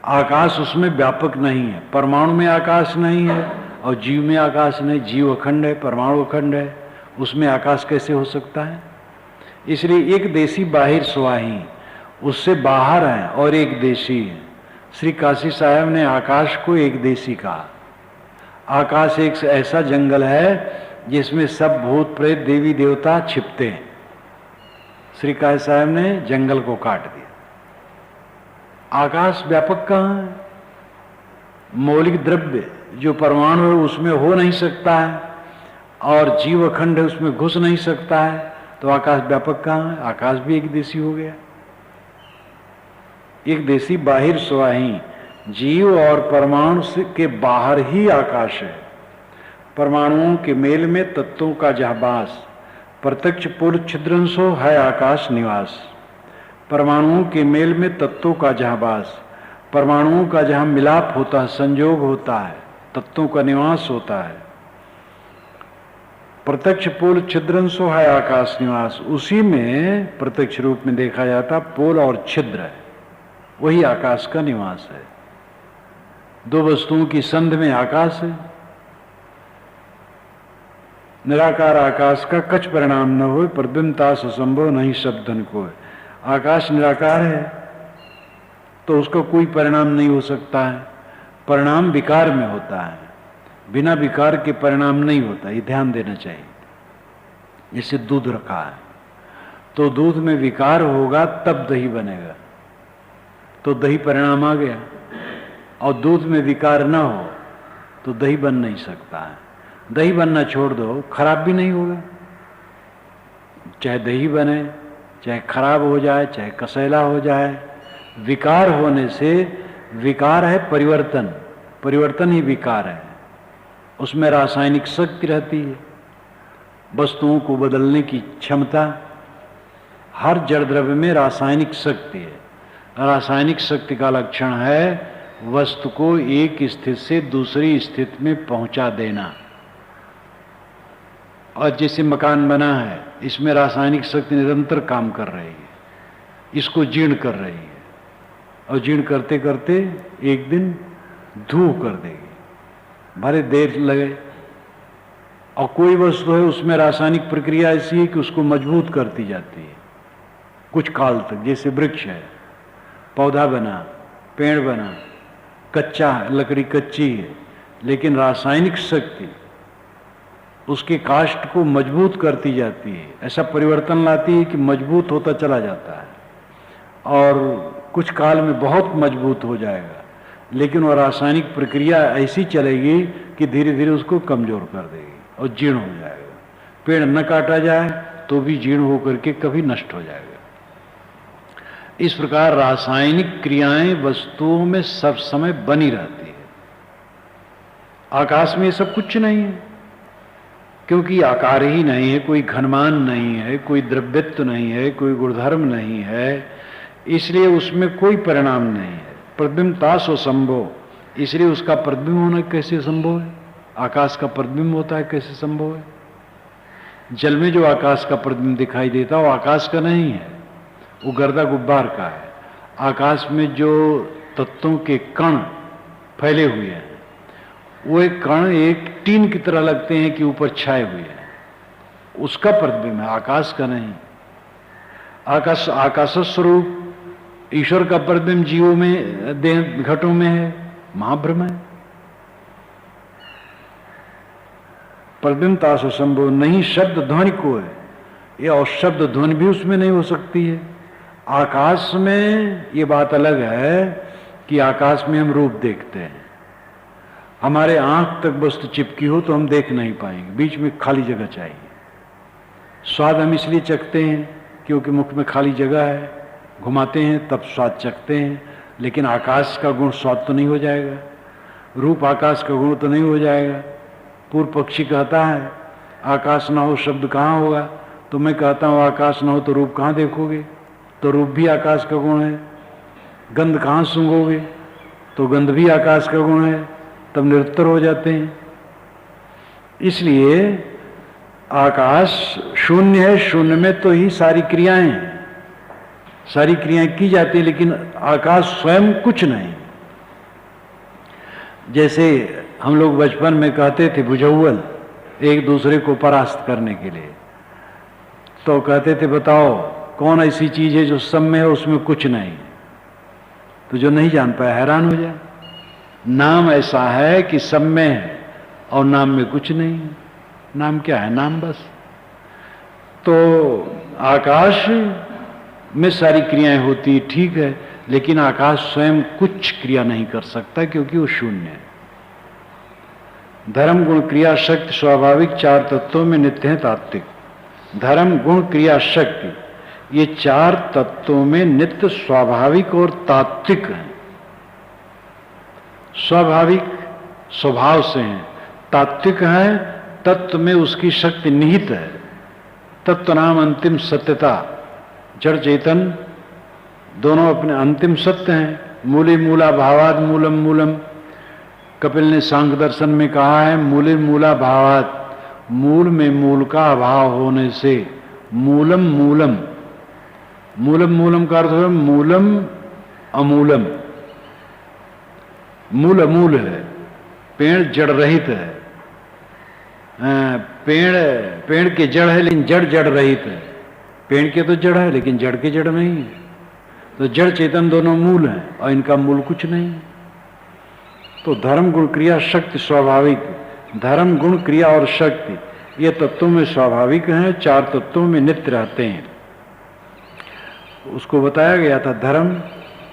आकाश उसमें व्यापक नहीं है। परमाणु में आकाश नहीं है और जीव में आकाश नहीं। जीव अखंड है, परमाणु अखंड है, उसमें आकाश कैसे हो सकता है? इसलिए एक देशी बाहिर सोआही, उससे बाहर है और एक देशी है। श्री काशी साहब ने आकाश को एक देशी कहा। आकाश एक ऐसा जंगल है जिसमें सब भूत प्रेत देवी देवता छिपते हैं। श्री काशी साहब ने जंगल को काट दिया। आकाश व्यापक कहाँ है? मौलिक द्रव्य जो परमाणु है उसमें हो नहीं सकता है और जीव अखंड है, उसमें घुस नहीं सकता है, तो आकाश व्यापक कहाँ है? आकाश भी एक देशी हो गया। एक देशी बाहिर सोआही। जीव और परमाणु के बाहर ही आकाश है। परमाणुओं के मेल में तत्वों का जहाँ वास, प्रत्यक्ष पूर्ण छिद्रंशो है आकाश निवास। परमाणुओं के मेल में तत्वों का जहाँ वास, परमाणुओं का जहाँ मिलाप होता है, संयोग होता है, तत्वों का निवास होता है। प्रत्यक्ष पोल छिद्रंशो है आकाश निवास। उसी में प्रत्यक्ष रूप में देखा जाता पोल और छिद्र है, वही आकाश का निवास है। दो वस्तुओं की संध में आकाश है। निराकार आकाश का कछ परिणाम न हो, प्रतिबिंबता असंभव नहीं शब्दन को। आकाश निराकार है तो उसका कोई परिणाम नहीं हो सकता है। परिणाम विकार में होता है, बिना विकार के परिणाम नहीं होता। ये ध्यान देना चाहिए। जैसे दूध रखा है तो दूध में विकार होगा तब दही बनेगा, तो दही परिणाम आ गया। और दूध में विकार ना हो तो दही बन नहीं सकता है। दही बनना छोड़ दो, खराब भी नहीं होगा। चाहे दही बने, चाहे खराब हो जाए, चाहे कसैला हो जाए। विकार होने से, विकार है परिवर्तन, परिवर्तन ही विकार है। उसमें रासायनिक शक्ति रहती है, वस्तुओं को बदलने की क्षमता। हर जड़ द्रव्य में रासायनिक शक्ति है। रासायनिक शक्ति का लक्षण है वस्तु को एक स्थिति से दूसरी स्थिति में पहुंचा देना। और जैसे मकान बना है, इसमें रासायनिक शक्ति निरंतर काम कर रही है, इसको जीर्ण कर रही है, और जीर्ण करते करते एक दिन धूह कर देगी, भले देर लगे। और कोई वस्तु है उसमें रासायनिक प्रक्रिया ऐसी है कि उसको मजबूत करती जाती है कुछ काल तक। जैसे वृक्ष है, पौधा बना, पेड़ बना, कच्चा है, लकड़ी कच्ची है, लेकिन रासायनिक शक्ति उसके काष्ठ को मजबूत करती जाती है, ऐसा परिवर्तन लाती है कि मजबूत होता चला जाता है और कुछ काल में बहुत मजबूत हो जाएगा। लेकिन वह रासायनिक प्रक्रिया ऐसी चलेगी कि धीरे धीरे उसको कमजोर कर देगी और जीर्ण हो जाएगा। पेड़ न काटा जाए तो भी जीर्ण होकर के कभी नष्ट हो जाएगा। इस प्रकार रासायनिक क्रियाएं वस्तुओं में सब समय बनी रहती है। आकाश में ये सब कुछ नहीं है, क्योंकि आकार ही नहीं है, कोई घनमान नहीं है, कोई द्रव्यत्व नहीं है, कोई गुणधर्म नहीं है, इसलिए उसमें कोई परिणाम नहीं है। प्रतिबिंबता सो संभव, इसलिए उसका प्रतिबिंब होना कैसे संभव है? आकाश का प्रतिबिंब होता है, कैसे संभव है? जल में जो आकाश का प्रतिबिंब दिखाई देता है वो आकाश का नहीं है, वो गर्दा गुब्बार का है। आकाश में जो तत्वों के कण फैले हुए हैं, वो एक कण एक टीन की तरह लगते हैं कि ऊपर छाए हुए हैं, उसका प्रतिबिंब है, आकाश का नहीं। आकाश स्वरूप ईश्वर का प्रतिबिंब जीवों में, देह घटों में है, महाब्रह्म है। प्रतिबिंबता से संभव नहीं शब्द ध्वनि को है, ये और शब्द ध्वनि भी उसमें नहीं हो सकती है। आकाश में ये बात अलग है कि आकाश में हम रूप देखते हैं, हमारे आंख तक वस्तु चिपकी हो तो हम देख नहीं पाएंगे, बीच में खाली जगह चाहिए। स्वाद हम इसलिए चखते हैं क्योंकि मुख में खाली जगह है, घुमाते हैं तब स्वाद चखते हैं। लेकिन आकाश का गुण स्वाद तो नहीं हो जाएगा, रूप आकाश का गुण तो नहीं हो जाएगा। पूर्व पक्षी कहता है आकाश ना हो शब्द कहाँ होगा, तो मैं कहता हूँ आकाश ना हो तो रूप कहाँ देखोगे, तो रूप भी आकाश का गुण है। गंध कहाँ सूंघोगे, तो गंध भी आकाश का गुण है, तब निरुत्तर हो जाते हैं। इसलिए आकाश शून्य है, शून्य में तो ही सारी क्रियाएं हैं, सारी क्रियाएं की जाती है, लेकिन आकाश स्वयं कुछ नहीं। जैसे हम लोग बचपन में कहते थे बुझौल, एक दूसरे को परास्त करने के लिए, तो कहते थे बताओ कौन ऐसी चीज है जो सब में है उसमें कुछ नहीं। तो जो नहीं जान पाया हैरान हो जाए। नाम ऐसा है कि सब में है और नाम में कुछ नहीं है। नाम क्या है? नाम बस। तो आकाश में सारी क्रियाएं होती ठीक है, लेकिन आकाश स्वयं कुछ क्रिया नहीं कर सकता क्योंकि वो शून्य है। धर्म गुण क्रिया शक्ति स्वाभाविक चार तत्वों में नित्य है तात्विक। धर्म गुण क्रिया शक्ति ये चार तत्वों में नित्य स्वाभाविक और तात्विक है। स्वाभाविक स्वभाव से है, तात्विक है तत्व में उसकी शक्ति निहित है। तत्व नाम अंतिम सत्यता, जड़ चेतन दोनों अपने अंतिम सत्य हैं। मूले मूला भावाद मूलम मूलम, कपिल ने सांख्य दर्शन में कहा है मूले मूला भावाद, मूल में मूल का अभाव होने से मूलम मूलम। मूलम मूलम का अर्थ है मूलम अमूलम, मूल अमूल है, पेड़ जड़ रहित है। पेड़ के जड़ है लेकिन जड़ जड़ रहित है। पेड़ के तो जड़ है लेकिन जड़ के जड़ नहीं है। तो जड़ चेतन दोनों मूल हैं और इनका मूल कुछ नहीं है। तो धर्म गुण क्रिया शक्ति स्वाभाविक, धर्म गुण क्रिया और शक्ति ये तत्वों में स्वाभाविक हैं, चार तत्वों में नित्य रहते हैं। उसको बताया गया था धर्म,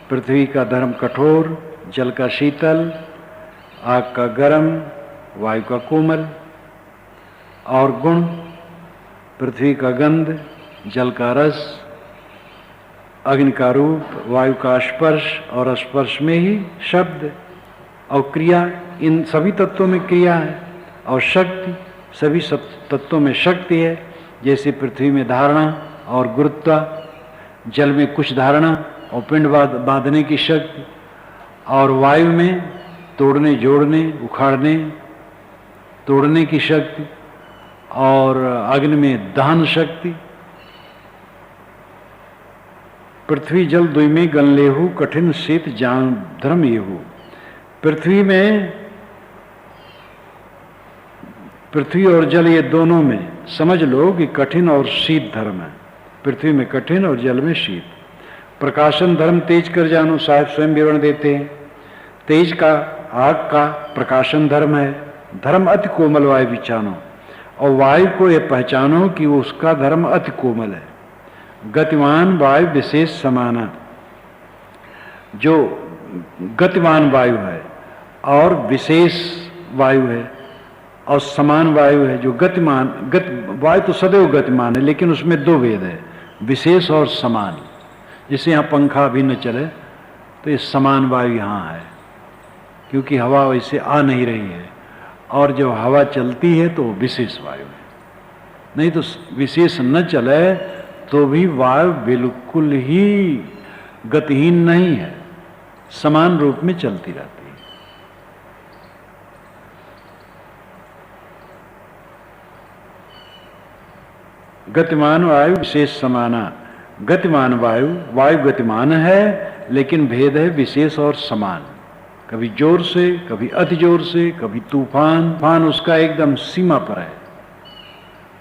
पृथ्वी का धर्म कठोर, जल का शीतल, आग का गर्म, वायु का कोमल, और गुण पृथ्वी का गंध, जल का रस, अग्नि का रूप, वायु का स्पर्श और स्पर्श में ही शब्द, और क्रिया इन सभी तत्वों में क्रिया है, और शक्ति सभी तत्वों में शक्ति है। जैसे पृथ्वी में धारणा और गुरुत्व, जल में कुछ धारणा और पिंड बांधने की शक्ति, और वायु में तोड़ने जोड़ने उखाड़ने तोड़ने की शक्ति, और अग्नि में दहन शक्ति। पृथ्वी जल दुई में गनलेहु, कठिन शीत जान धर्म येहु। पृथ्वी और जल ये दोनों में समझ लो कि कठिन और शीत धर्म है। पृथ्वी में कठिन और जल में शीत। प्रकाशन धर्म तेज कर जानो, साहब स्वयं विवरण देते हैं। तेज का, आग का प्रकाशन धर्म है। धर्म अति कोमल वायु विचानो, और वायु को यह पहचानो कि उसका धर्म अति कोमल है। गतिमान वायु विशेष समाना, जो गतिमान वायु है और विशेष वायु है और समान वायु है। जो गतिमान वायु तो सदैव गतिमान है, लेकिन उसमें दो भेद है, विशेष और समान। जैसे यहाँ पंखा भी न चले तो ये समान वायु यहाँ है, क्योंकि हवा वैसे आ नहीं रही है, और जब हवा चलती है तो विशेष वायु है। नहीं तो विशेष न चले तो भी वायु बिल्कुल ही गतिहीन नहीं है, समान रूप में चलती रहती है। गतिमान वायु विशेष समाना। गतिमान वायु गतिमान है, लेकिन भेद है विशेष और समान। कभी जोर से, कभी अति जोर से, कभी तूफान उसका एकदम सीमा पर है।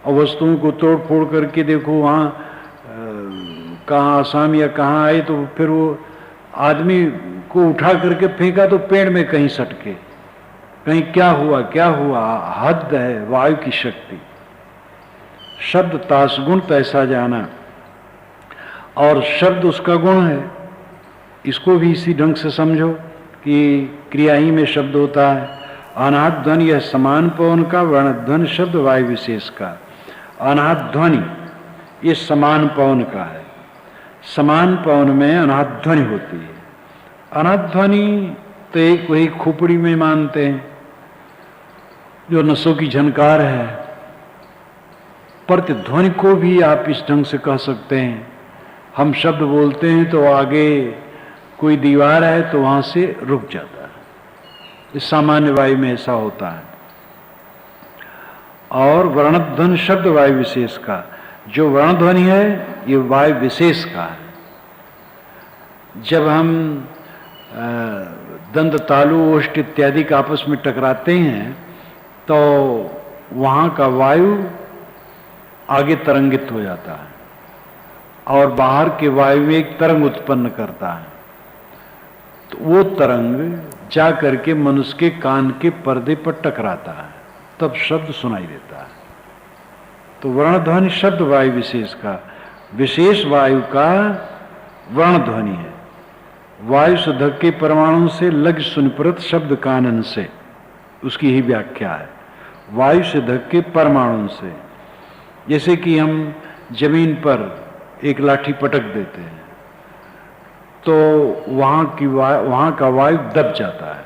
और वस्तुओं को तोड़ फोड़ करके देखो, वहाँ कहाँ आसाम या कहाँ आए तो फिर वो आदमी को उठा करके फेंका तो पेड़ में कहीं सटके, कहीं क्या हुआ। हद है वायु की शक्ति। शब्द तास गुण तैसा जाना, और शब्द उसका गुण है। इसको भी इसी ढंग से समझो कि क्रिया ही में शब्द होता है। अनाहत ध्वनि यह समान पवन का, वर्ण ध्वनि शब्द वायु विशेष का। अनाहत ध्वनि ये समान पवन का है। समान पवन में अनाहत ध्वनि होती है। अनाहत ध्वनि तो एक वही खोपड़ी में मानते हैं जो नसों की झनकार है, पर ध्वनि को भी आप इस ढंग से कह सकते हैं। हम शब्द बोलते हैं तो आगे कोई दीवार है तो वहां से रुक जाता है। इस सामान्य वायु में ऐसा होता है। और वर्णध्वनि शब्द वायु विशेष का, जो वर्णध्वनि है ये वायु विशेष का है। जब हम दंत, तालु, ओष्ठ इत्यादि का आपस में टकराते हैं तो वहां का वायु आगे तरंगित हो जाता है और बाहर के वायु में एक तरंग उत्पन्न करता है। तो वो तरंग जा करके मनुष्य के कान के पर्दे पर टकराता है, तब शब्द सुनाई देता है। तो वर्णध्वनि शब्द वायु विशेष का, विशेष वायु का वर्णध्वनि है। वायु से धक्के परमाणु से लग सुनिपरत शब्द कानन से, उसकी ही व्याख्या है। वायु से धक्के परमाणु से, जैसे कि हम जमीन पर एक लाठी पटक देते हैं तो वहां का वायु दब जाता है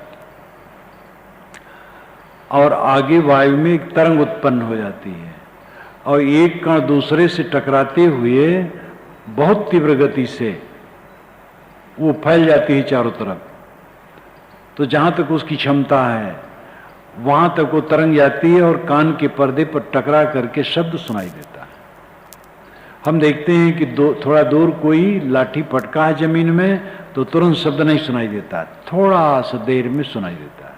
और आगे वायु में एक तरंग उत्पन्न हो जाती है और एक कण दूसरे से टकराते हुए बहुत तीव्र गति से वो फैल जाती है चारों तरफ। तो जहां तक उसकी क्षमता है वहां तक वो तरंग जाती है और कान के पर्दे पर टकरा करके शब्द सुनाई देता है। हम देखते हैं कि थोड़ा दूर कोई लाठी पटका है जमीन में तो तुरंत शब्द नहीं सुनाई देता, थोड़ा सा देर में सुनाई देता है।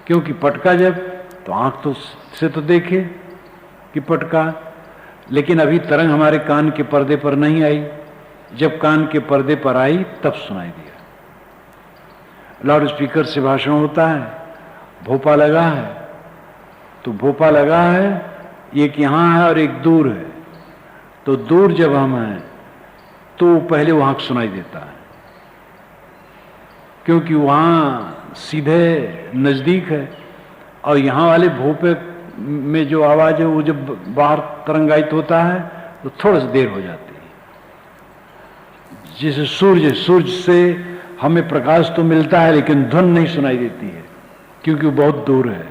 क्योंकि पटका जब, तो आंख तो से तो देखे कि पटका, लेकिन अभी तरंग हमारे कान के पर्दे पर नहीं आई। जब कान के पर्दे पर आई तब सुनाई दिया। लाउड स्पीकर से भाषण होता है, भोपा लगा है, तो भोपा लगा है, एक यहाँ है और एक दूर है। तो दूर जब हम हैं तो पहले वहां सुनाई देता है, क्योंकि वहां सीधे नजदीक है। और यहाँ वाले भोपे में जो आवाज है वो जब बाहर तरंगायित होता है तो थोड़ा सा देर हो जाती है। जैसे सूरज से हमें प्रकाश तो मिलता है लेकिन धुन नहीं सुनाई देती है, क्योंकि वो बहुत दूर है,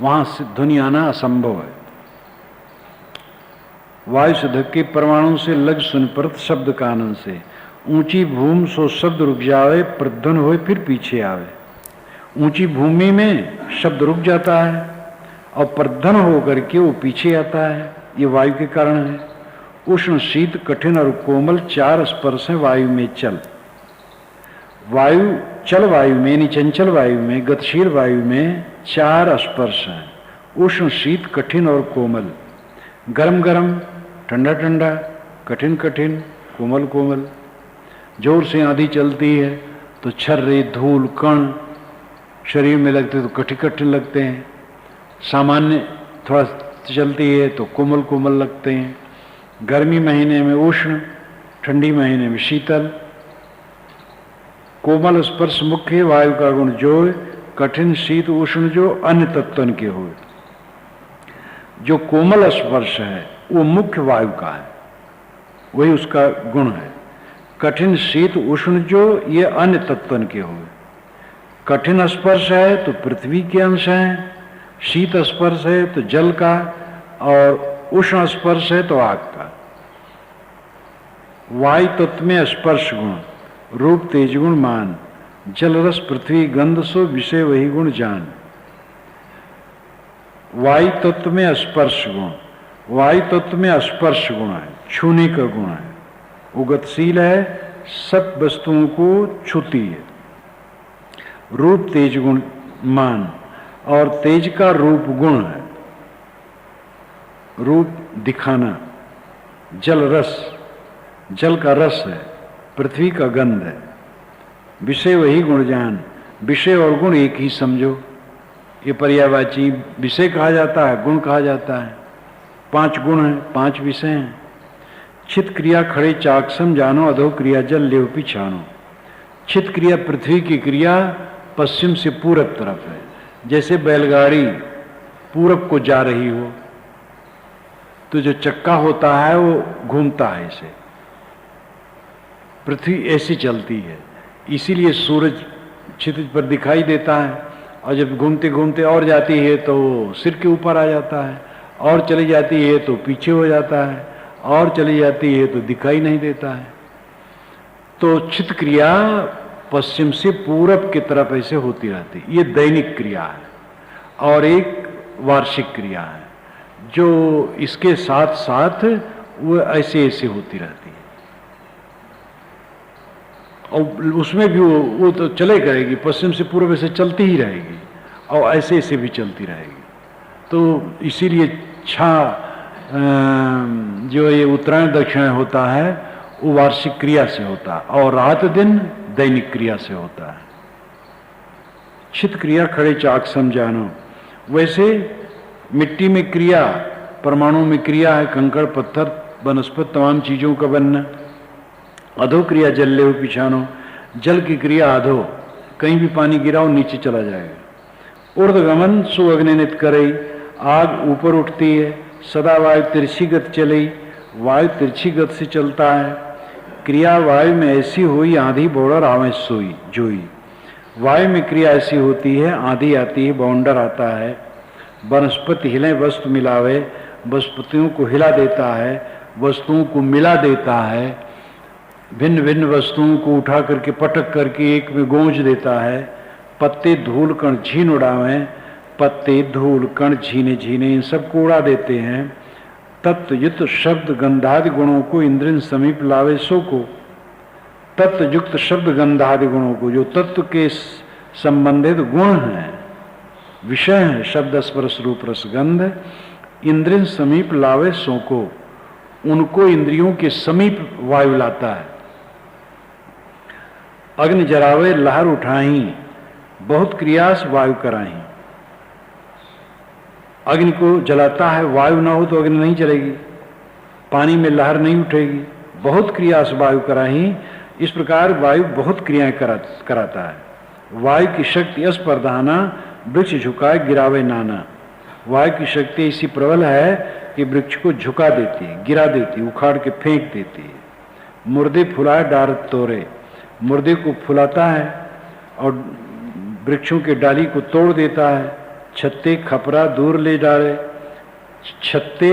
वहां से ध्वनि आना असंभव है। वायु से धक्के परमाणु से लग सुन परत शब्द कानन से, ऊंची भूमि सो शब्द रुक जावे, प्रध्वन होए फिर पीछे आवे। ऊंची भूमि में शब्द रुक जाता है और प्रध्वन होकर के वो पीछे आता है, ये वायु के कारण है। उष्ण शीत कठिन और कोमल 4 स्पर्श है वायु में चल। वायु चल वायु में यानी चंचल वायु में, गतिशील वायु में 4 स्पर्श हैं, उष्ण शीत कठिन और कोमल। गरम गरम, ठंडा ठंडा, कठिन कठिन, कोमल कोमल। जोर से आंधी चलती है तो छर्रे धूल कण शरीर में लगते तो कठिन कठिन लगते हैं। सामान्य थोड़ा चलती है तो कोमल कोमल लगते हैं। गर्मी महीने में उष्ण, ठंडी महीने में शीतल। कोमल स्पर्श मुख्य वायु का गुण जो, कठिन शीत उष्ण जो अन्य तत्वन के हुए। जो कोमल स्पर्श है वो मुख्य वायु का है, वही उसका गुण है। कठिन शीत उष्ण जो ये अन्य तत्वन के हुए। कठिन स्पर्श है तो पृथ्वी के अंश हैं, शीत स्पर्श है तो जल का, और उष्ण स्पर्श है तो आग का। वायु तत्व में स्पर्श गुण, रूप तेज गुण मान, जल रस पृथ्वी गंध सो विषय वही गुण जान। वायु तत्व में स्पर्श गुण, वायु तत्व में स्पर्श गुण है, छूने का गुण है, वो गतिशील है, सब वस्तुओं को छूती है। रूप तेज गुण मान, और तेज का रूप गुण है, रूप दिखाना। जल रस, जल का रस है, पृथ्वी का गंध है। विषय वही गुण जान, विषय और गुण एक ही समझो। ये पर्यायवाची विषय कहा जाता है, गुण कहा जाता है। 5 गुण हैं, 5 विषय हैं। छित क्रिया खड़े चाक्षम जानो, अधो क्रिया जल लेव पिछानो। छित क्रिया पृथ्वी की क्रिया पश्चिम से पूरब तरफ है। जैसे बैलगाड़ी पूरब को जा रही हो तो जो चक्का होता है वो घूमता है, ऐसे पृथ्वी ऐसी चलती है। इसीलिए सूरज क्षितिज पर दिखाई देता है, और जब घूमते घूमते और जाती है तो सिर के ऊपर आ जाता है, और चली जाती है तो पीछे हो जाता है, और चली जाती है तो दिखाई नहीं देता है। तो चित क्रिया पश्चिम से पूरब की तरफ ऐसे होती रहती है। ये दैनिक क्रिया है, और एक वार्षिक क्रिया है जो इसके साथ साथ वो ऐसे ऐसे होती रहती है। और उसमें भी वो तो चले करेगी, पश्चिम से पूर्व से चलती ही रहेगी, और ऐसे ऐसे भी चलती रहेगी। तो इसीलिए जो ये उत्तरायण दक्षिण होता है वो वार्षिक क्रिया से होता है, और रात दिन दैनिक क्रिया से होता है। छित क्रिया खड़े चाक समझानो। वैसे मिट्टी में क्रिया, परमाणु में क्रिया है, कंकड़ पत्थर वनस्पति तमाम चीजों का बनना। अधो क्रिया जल ले पिछानो, जल की क्रिया अधो, कहीं भी पानी गिराओ नीचे चला जाएगा। ऊर्ध्वगमन सो अग्निनित करे, आग ऊपर उठती है। सदा वायु तिरछी गति चली, वायु तिरछी गति से चलता है। क्रिया वायु में ऐसी हुई, आंधी बौड़र आवे सोई जोई। वायु में क्रिया ऐसी होती है, आंधी आती है, बौंडर आता है। वनस्पति हिले वस्तु मिलावे, वनस्पतियों को हिला देता है, वस्तुओं को मिला देता है। भिन्न भिन्न वस्तुओं को उठा करके पटक करके एक में गूंज देता है। पत्ते धूल कण झीन उड़ावे, पत्ते धूल कण झीने झीने इन सबको उड़ा देते हैं। तत्वयुत शब्द गंधादि गुणों को इंद्रियन समीप लावे सो को। तत्व युक्त शब्द गंधादि गुणों को, जो तत्व के संबंधित गुण हैं, विषय है, शब्द स्पर्श रूप रस गंध, इंद्रिय समीप लावे सो को, उनको इंद्रियों के समीप वायु लाता है। अग्नि जरावे लहर उठाई, बहुत क्रियास वायु कराई। अग्नि को जलाता है, वायु ना हो तो अग्नि नहीं जलेगी, पानी में लहर नहीं उठेगी, बहुत क्रियास वायु कराई। इस प्रकार वायु बहुत क्रियाएं कराता है। वायु की शक्ति अस्पर्धाना, वृक्ष झुकाए गिरावे नाना। वायु की शक्ति ऐसी प्रबल है कि वृक्ष को झुका देती है, गिरा देती है, उखाड़ के फेंक देती है। मुर्दे फुलाए डार तोड़े, मुर्दे को फुलाता है और वृक्षों के डाली को तोड़ देता है। छत्ते खपरा दूर ले डाले, छत्ते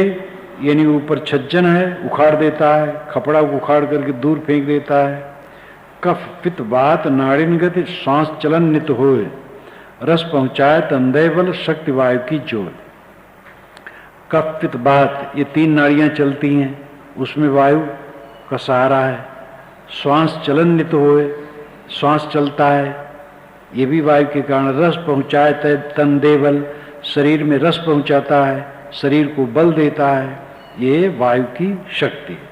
यानी ऊपर छज्जन है, उखाड़ देता है, खपड़ा को उखाड़ करके दूर फेंक देता है। कफ पित्त वात नाड़िन गति, श्वास चलन नित होए, रस पहुंचाए तंदय बल, शक्ति वायु की जोर। कफ पित्त वात ये तीन नाड़ियां चलती हैं, उसमें वायु का सहारा है। श्वास चलन नित होए, श्वास चलता है, ये भी वायु के कारण। रस पहुंचाए तंदय बल, शरीर में रस पहुंचाता है, शरीर को बल देता है, ये वायु की शक्ति है।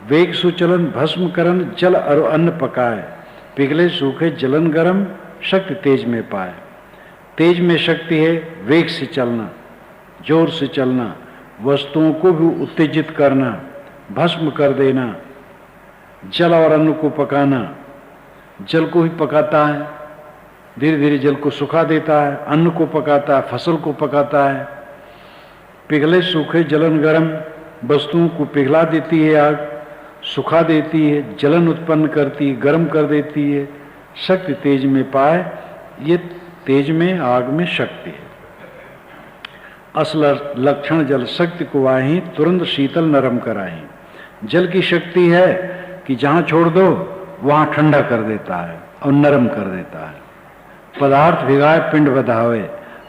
वेग सुचलन भस्म करण, जल और अन्न पकाए, पिघले सूखे जलन गरम, शक्ति तेज में पाए। तेज में शक्ति है वेग से चलना, जोर से चलना, वस्तुओं को भी उत्तेजित करना, भस्म कर देना, जल और अन्न को पकाना। जल को ही पकाता है, धीरे धीरे जल को सुखा देता है, अन्न को पकाता है, फसल को पकाता है। पिघले सूखे जलन गरम, वस्तुओं को पिघला देती है आग, सुखा देती है, जलन उत्पन्न करती है, गर्म कर देती है। शक्ति तेज में पाए, ये तेज में आग में शक्ति है। असल लक्षण जल शक्ति को वाही, तुरंत शीतल नरम कराही। जल की शक्ति है कि जहाँ छोड़ दो वहाँ ठंडा कर देता है और नरम कर देता है। पदार्थ भिगाए पिंड बधावे,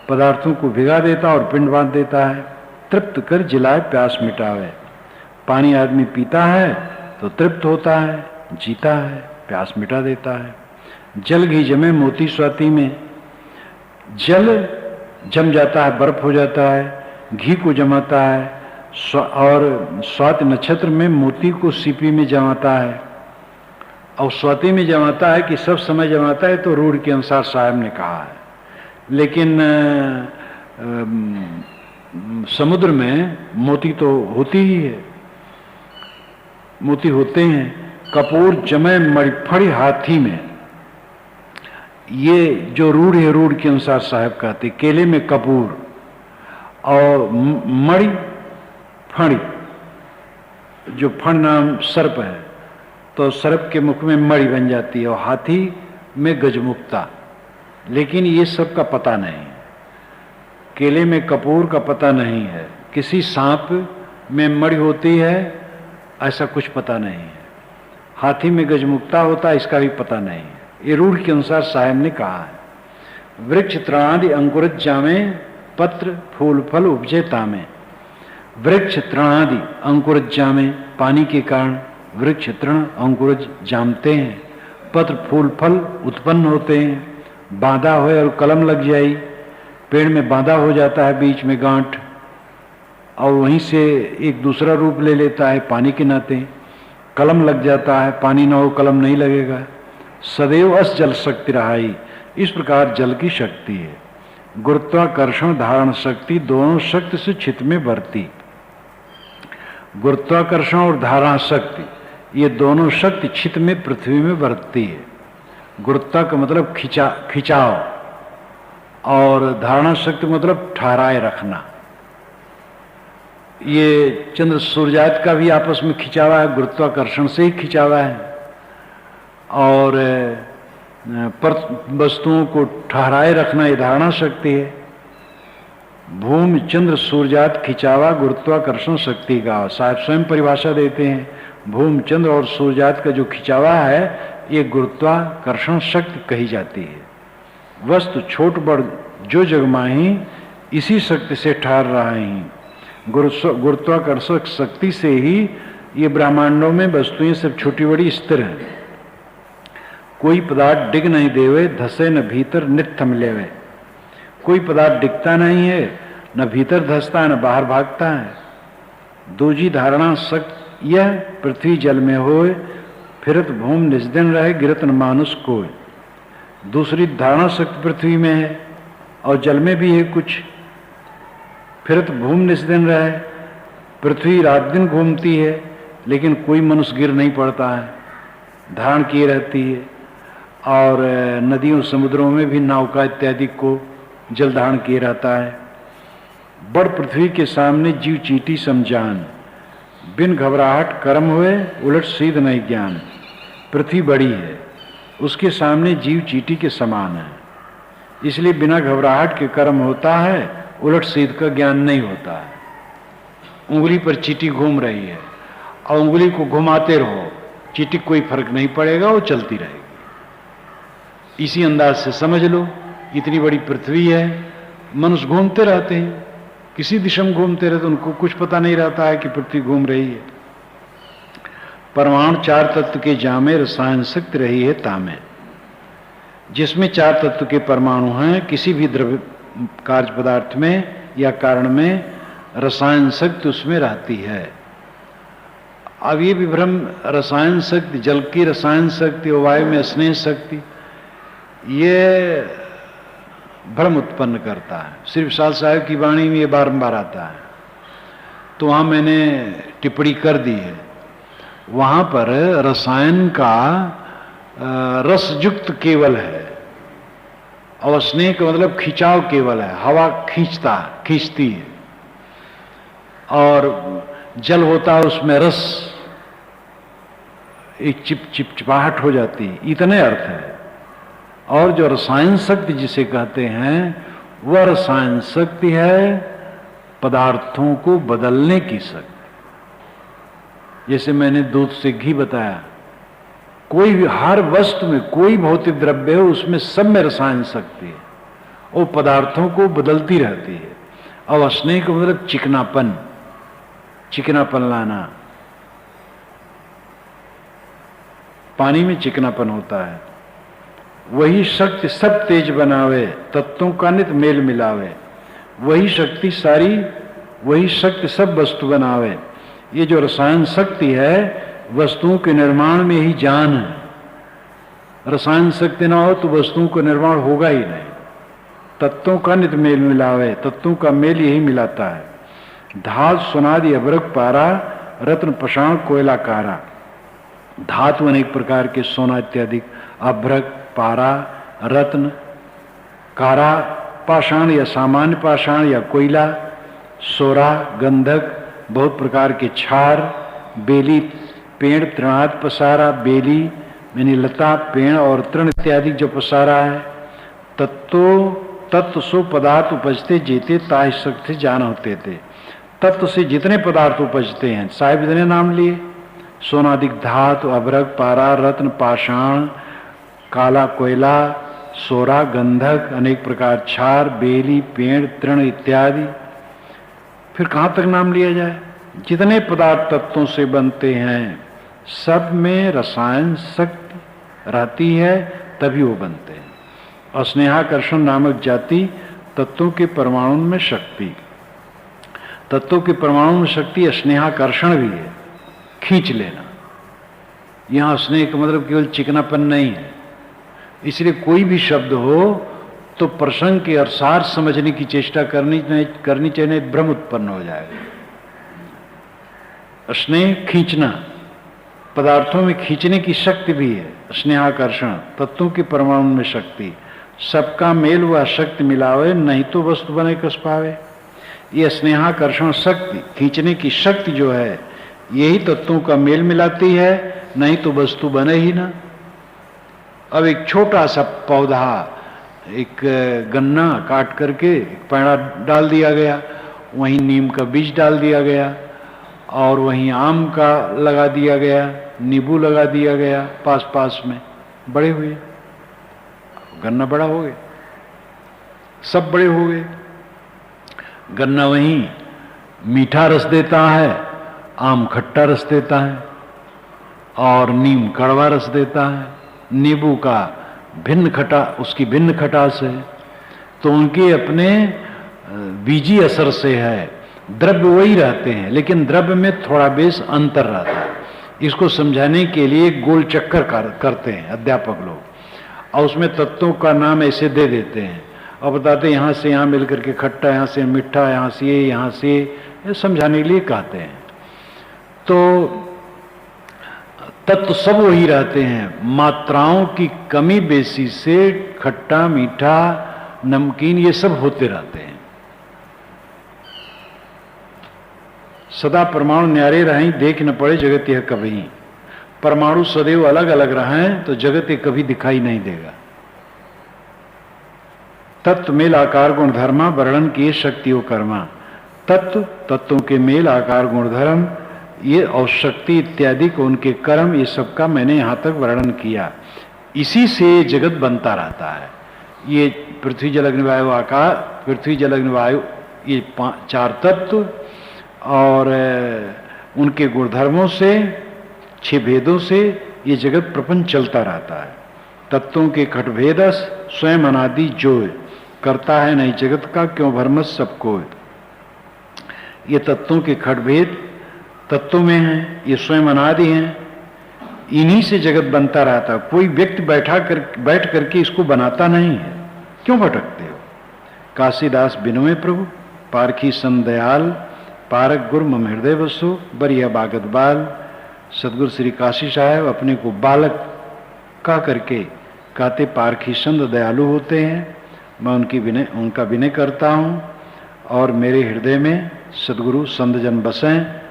पदार्थों को भिगा देता और पिंड बांध देता है। तृप्त कर जिलाए प्यास मिटावे, पानी आदमी पीता है तो तृप्त होता है, जीता है, प्यास मिटा देता है। जल घी जमे मोती स्वाति में, जल जम जाता है, बर्फ हो जाता है, घी को जमाता है और स्वाति नक्षत्र में मोती को सीपी में जमाता है और स्वाति में जमाता है कि सब समय जमाता है, तो रूढ़ के अनुसार साहब ने कहा है। लेकिन समुद्र में मोती तो होती ही है, मोती होते हैं। कपूर जमे मणिफड़ी हाथी में, ये जो रूढ़ है, रूढ़ के अनुसार साहब कहते, केले में कपूर और मणि फणी, जो फण नाम सर्प है तो सर्प के मुख में मणि बन जाती है और हाथी में गजमुक्ता। लेकिन ये सब का पता नहीं, केले में कपूर का पता नहीं है, किसी सांप में मणि होती है ऐसा कुछ पता नहीं है, हाथी में गजमुक्ता होता है इसका भी पता नहीं है। ये रूढ़ के अनुसार साहब ने कहा है। वृक्ष तृणादि अंकुरित जामे, पत्र फूल फल उपजे तामे। वृक्ष तृणादि अंकुरित जामे, पानी के कारण वृक्ष तृण अंकुरित जामते हैं, पत्र फूल फल उत्पन्न होते हैं। बांधा होए और कलम लग जाई, पेड़ में बांधा हो जाता है बीच में गांठ और वहीं से एक दूसरा रूप ले लेता है पानी के नाते। कलम लग जाता है, पानी ना हो कलम नहीं लगेगा। सदैव अस जल शक्ति रहाई, इस प्रकार जल की शक्ति है। गुरुत्वाकर्षण धारण शक्ति दोनों शक्ति से चित्त में बढ़ती। गुरुत्वाकर्षण और धारणा शक्ति ये दोनों शक्ति चित्त में पृथ्वी में बढ़ती है। गुरुत्वा का मतलब खिंचाव और धारणा शक्ति मतलब ठहराए रखना। ये चंद्र सूर्यास्त का भी आपस में खिंचावा है, गुरुत्वाकर्षण से ही खिंचावा है। और वस्तुओं को ठहराए रखना ये धारणा शक्ति है। भूमि चंद्र सूर्यास्त खिंचावा गुरुत्वाकर्षण शक्ति का साहब स्वयं परिभाषा देते हैं। भूमि चंद्र और सूर्यास्त का जो खिंचावा है ये गुरुत्वाकर्षण शक्ति कही जाती है। वस्तु छोट बड़ जो जगमाही इसी शक्ति से ठहर रहा है। गुरुत्वाकर्षक शक्ति से ही ये ब्रह्मांडों में वस्तुएं सब छोटी बड़ी स्थिर हैं। कोई पदार्थ डिग नहीं देवे, धसे न भीतर नित थम लेवे। कोई पदार्थ डिगता नहीं है, न भीतर धसता है न बाहर भागता है। दूजी धारणा सक यह पृथ्वी जल में होए, फिरत भूम निस्दिन रहे, गिरत न मानुष कोय। दूसरी धारणा शक्ति पृथ्वी में है और जल में भी है कुछ। फिरत भूम निस्दिन रहे, पृथ्वी रात दिन घूमती है लेकिन कोई मनुष्य गिर नहीं पड़ता है, धारण किए रहती है। और नदियों समुद्रों में भी नौका इत्यादि को जल धारण किए रहता है। बड़ पृथ्वी के सामने जीव चीटी समझान, बिन घबराहट कर्म हुए, उलट सीध नहीं ज्ञान। पृथ्वी बड़ी है, उसके सामने जीव चीटी के समान है, इसलिए बिना घबराहट के कर्म होता है, उलट सीध का ज्ञान नहीं होता है। उंगली पर चीटी घूम रही है और उंगली को घुमाते रहो, चीटी कोई फर्क नहीं पड़ेगा, वो चलती रहेगी। इसी अंदाज से समझ लो, इतनी बड़ी पृथ्वी है, मनुष्य घूमते रहते हैं, किसी दिशा में घूमते रहते, उनको कुछ पता नहीं रहता है कि पृथ्वी घूम रही है। परमाणु चार तत्व के जामे, रसायन शक्ति रही है तामे। जिसमें चार तत्व के परमाणु हैं, किसी भी द्रव्य कार्य पदार्थ में या कारण में रसायन शक्ति उसमें रहती है। अब ये विभ्रम, रसायन शक्ति, जल की रसायन शक्ति और वायु में स्नेह शक्ति, ये भ्रम उत्पन्न करता है। श्री विशाल साहब की वाणी में ये बारंबार आता है, तो वहां मैंने टिप्पणी कर दी है। वहां पर रसायन का रसयुक्त केवल है और स्नेह का मतलब खिंचाव केवल है, हवा खींचती है। और जल होता है, उसमें रस, एक चिपचिपाहट हो जाती है, इतने अर्थ है। और जो रसायन शक्ति जिसे कहते हैं, वह रसायन शक्ति है पदार्थों को बदलने की शक्ति। जैसे मैंने दूध से घी बताया, कोई भी हर वस्तु में कोई भौतिक द्रव्य हो, उसमें सब में रसायन शक्ति है, वो पदार्थों को बदलती रहती है। और स्नेह का मतलब चिकनापन लाना। पानी में चिकनापन होता है, वही शक्ति सब तेज बनावे, तत्वों का नित मेल मिलावे। वही शक्ति सब वस्तु बनावे। ये जो रसायन शक्ति है, वस्तुओं के निर्माण में ही जान है। रसायन शक्ति ना हो तो वस्तुओं का निर्माण होगा ही नहीं। तत्वों का नित मेल मिलावे, तत्वों का मेल यही मिलाता है। धातु सुनादि अभ्रक पारा, रत्न पाषाण कोयला कारा। धातु अनेक प्रकार के, सोना इत्यादि, अभ्रक, पारा, रत्न, कारा, पाषाण या सामान्य पाषाण या कोयला, सोरा, गंधक, बहुत प्रकार के क्षार, बेली, पेड़, तृणात पसारा, बेली यानी लता, पेड़ और तृण इत्यादि जो पसारा है। तत्व सो पदार्थ उपजते जेते ताहि शक्ति जान होते थे। तत्व से जितने पदार्थ उपजते हैं, साहिब इतने नाम लिए, सोनादिक धातु, अभ्रक, पारा, रत्न, पाषाण, काला कोयला, सोरा, गंधक, अनेक प्रकार क्षार, बेली, पेड़, तृण इत्यादि। फिर कहाँ तक नाम लिया जाए? जितने पदार्थ तत्वों से बनते हैं, सब में रसायन शक्ति रहती है, तभी वो बनते हैं। स्नेहाकर्षण नामक जाति तत्वों के परमाणु में शक्ति, तत्वों के परमाणु में शक्ति स्नेहाकर्षण भी है, खींच लेना। यहां स्नेह का मतलब केवल चिकनापन नहीं है। इसलिए कोई भी शब्द हो तो प्रसंग के अनुसार समझने की चेष्टा करनी चाहिए, भ्रम उत्पन्न हो जाएगा। स्नेह खींचना, पदार्थों में खींचने की शक्ति भी है। स्नेहाकर्षण तत्वों के परमाणु में शक्ति, सबका मेल वह शक्ति मिलावे, नहीं तो वस्तु बने कस पावे। यह स्नेहाकर्षण शक्ति, खींचने की शक्ति जो है, यही तत्वों का मेल मिलाती है, नहीं तो वस्तु बने ही ना। अब एक छोटा सा पौधा, एक गन्ना काट करके पैड़ा डाल दिया गया, वहीं नीम का बीज डाल दिया गया और वहीं आम का लगा दिया गया, नींबू लगा दिया गया, पास पास में बड़े हुए, गन्ना बड़ा हो गया, सब बड़े हो गए। गन्ना वहीं मीठा रस देता है, आम खट्टा रस देता है और नीम कड़वा रस देता है। नींबू का भिन्न उसकी भिन्न खटास है, तो उनके अपने बीजी असर से है। द्रव्य वही रहते हैं, लेकिन द्रव्य में थोड़ा बेस अंतर रहता है। इसको समझाने के लिए गोल चक्कर करते हैं अध्यापक लोग, और उसमें तत्वों का नाम ऐसे दे देते हैं और बताते हैं यहाँ से यहाँ मिलकर के खट्टा, यहाँ से मीठा, यहाँ से यहाँ से, ये समझाने के लिए कहते हैं। तो तत्व सब वही रहते हैं, मात्राओं की कमी बेसी से खट्टा, मीठा, नमकीन ये सब होते रहते हैं। सदा परमाणु न्यारे रहें, देख न पड़े जगत यह कभी। परमाणु सदैव अलग अलग रहें तो जगत ये कभी दिखाई नहीं देगा। तत्व मेल आकार गुण धर्मा, वर्णन किए शक्तियों कर्मा। तत्वों के मेल आकार गुण धर्म ये और शक्ति इत्यादि को उनके कर्म, ये सबका मैंने यहाँ तक वर्णन किया। इसी से जगत बनता रहता है। ये पृथ्वी जल अग्नि वायु आकाश, पृथ्वी जल अग्नि वायु, ये 4 तत्व और उनके गुणधर्मों से, 6 भेदों से ये जगत प्रपंच चलता रहता है। तत्वों के खटभेदस स्वयं अनादि जोय, करता है नहीं जगत का क्यों भरमस सबको। ये तत्वों के खटभेद तत्वों में हैं, ये स्वयं अनादि हैं, इन्हीं से जगत बनता रहता है। कोई व्यक्ति बैठ करके इसको बनाता नहीं है। क्यों भटकते हो? काशीदास बिनोए प्रभु, पारखी संदयाल, पारक गुरु मम हृदय बसो, बरिया बागत बाल। सदगुरु श्री काशी साहब अपने को बालक कह करके कहते पारखी संत दयालु होते हैं। मैं उनका विनय करता हूँ और मेरे हृदय में सदगुरु संत जन बसें,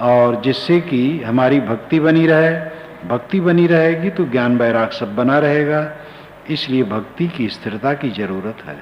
और जिससे कि हमारी भक्ति बनी रहे। भक्ति बनी रहेगी तो ज्ञान वैराग सब बना रहेगा। इसलिए भक्ति की स्थिरता की जरूरत है।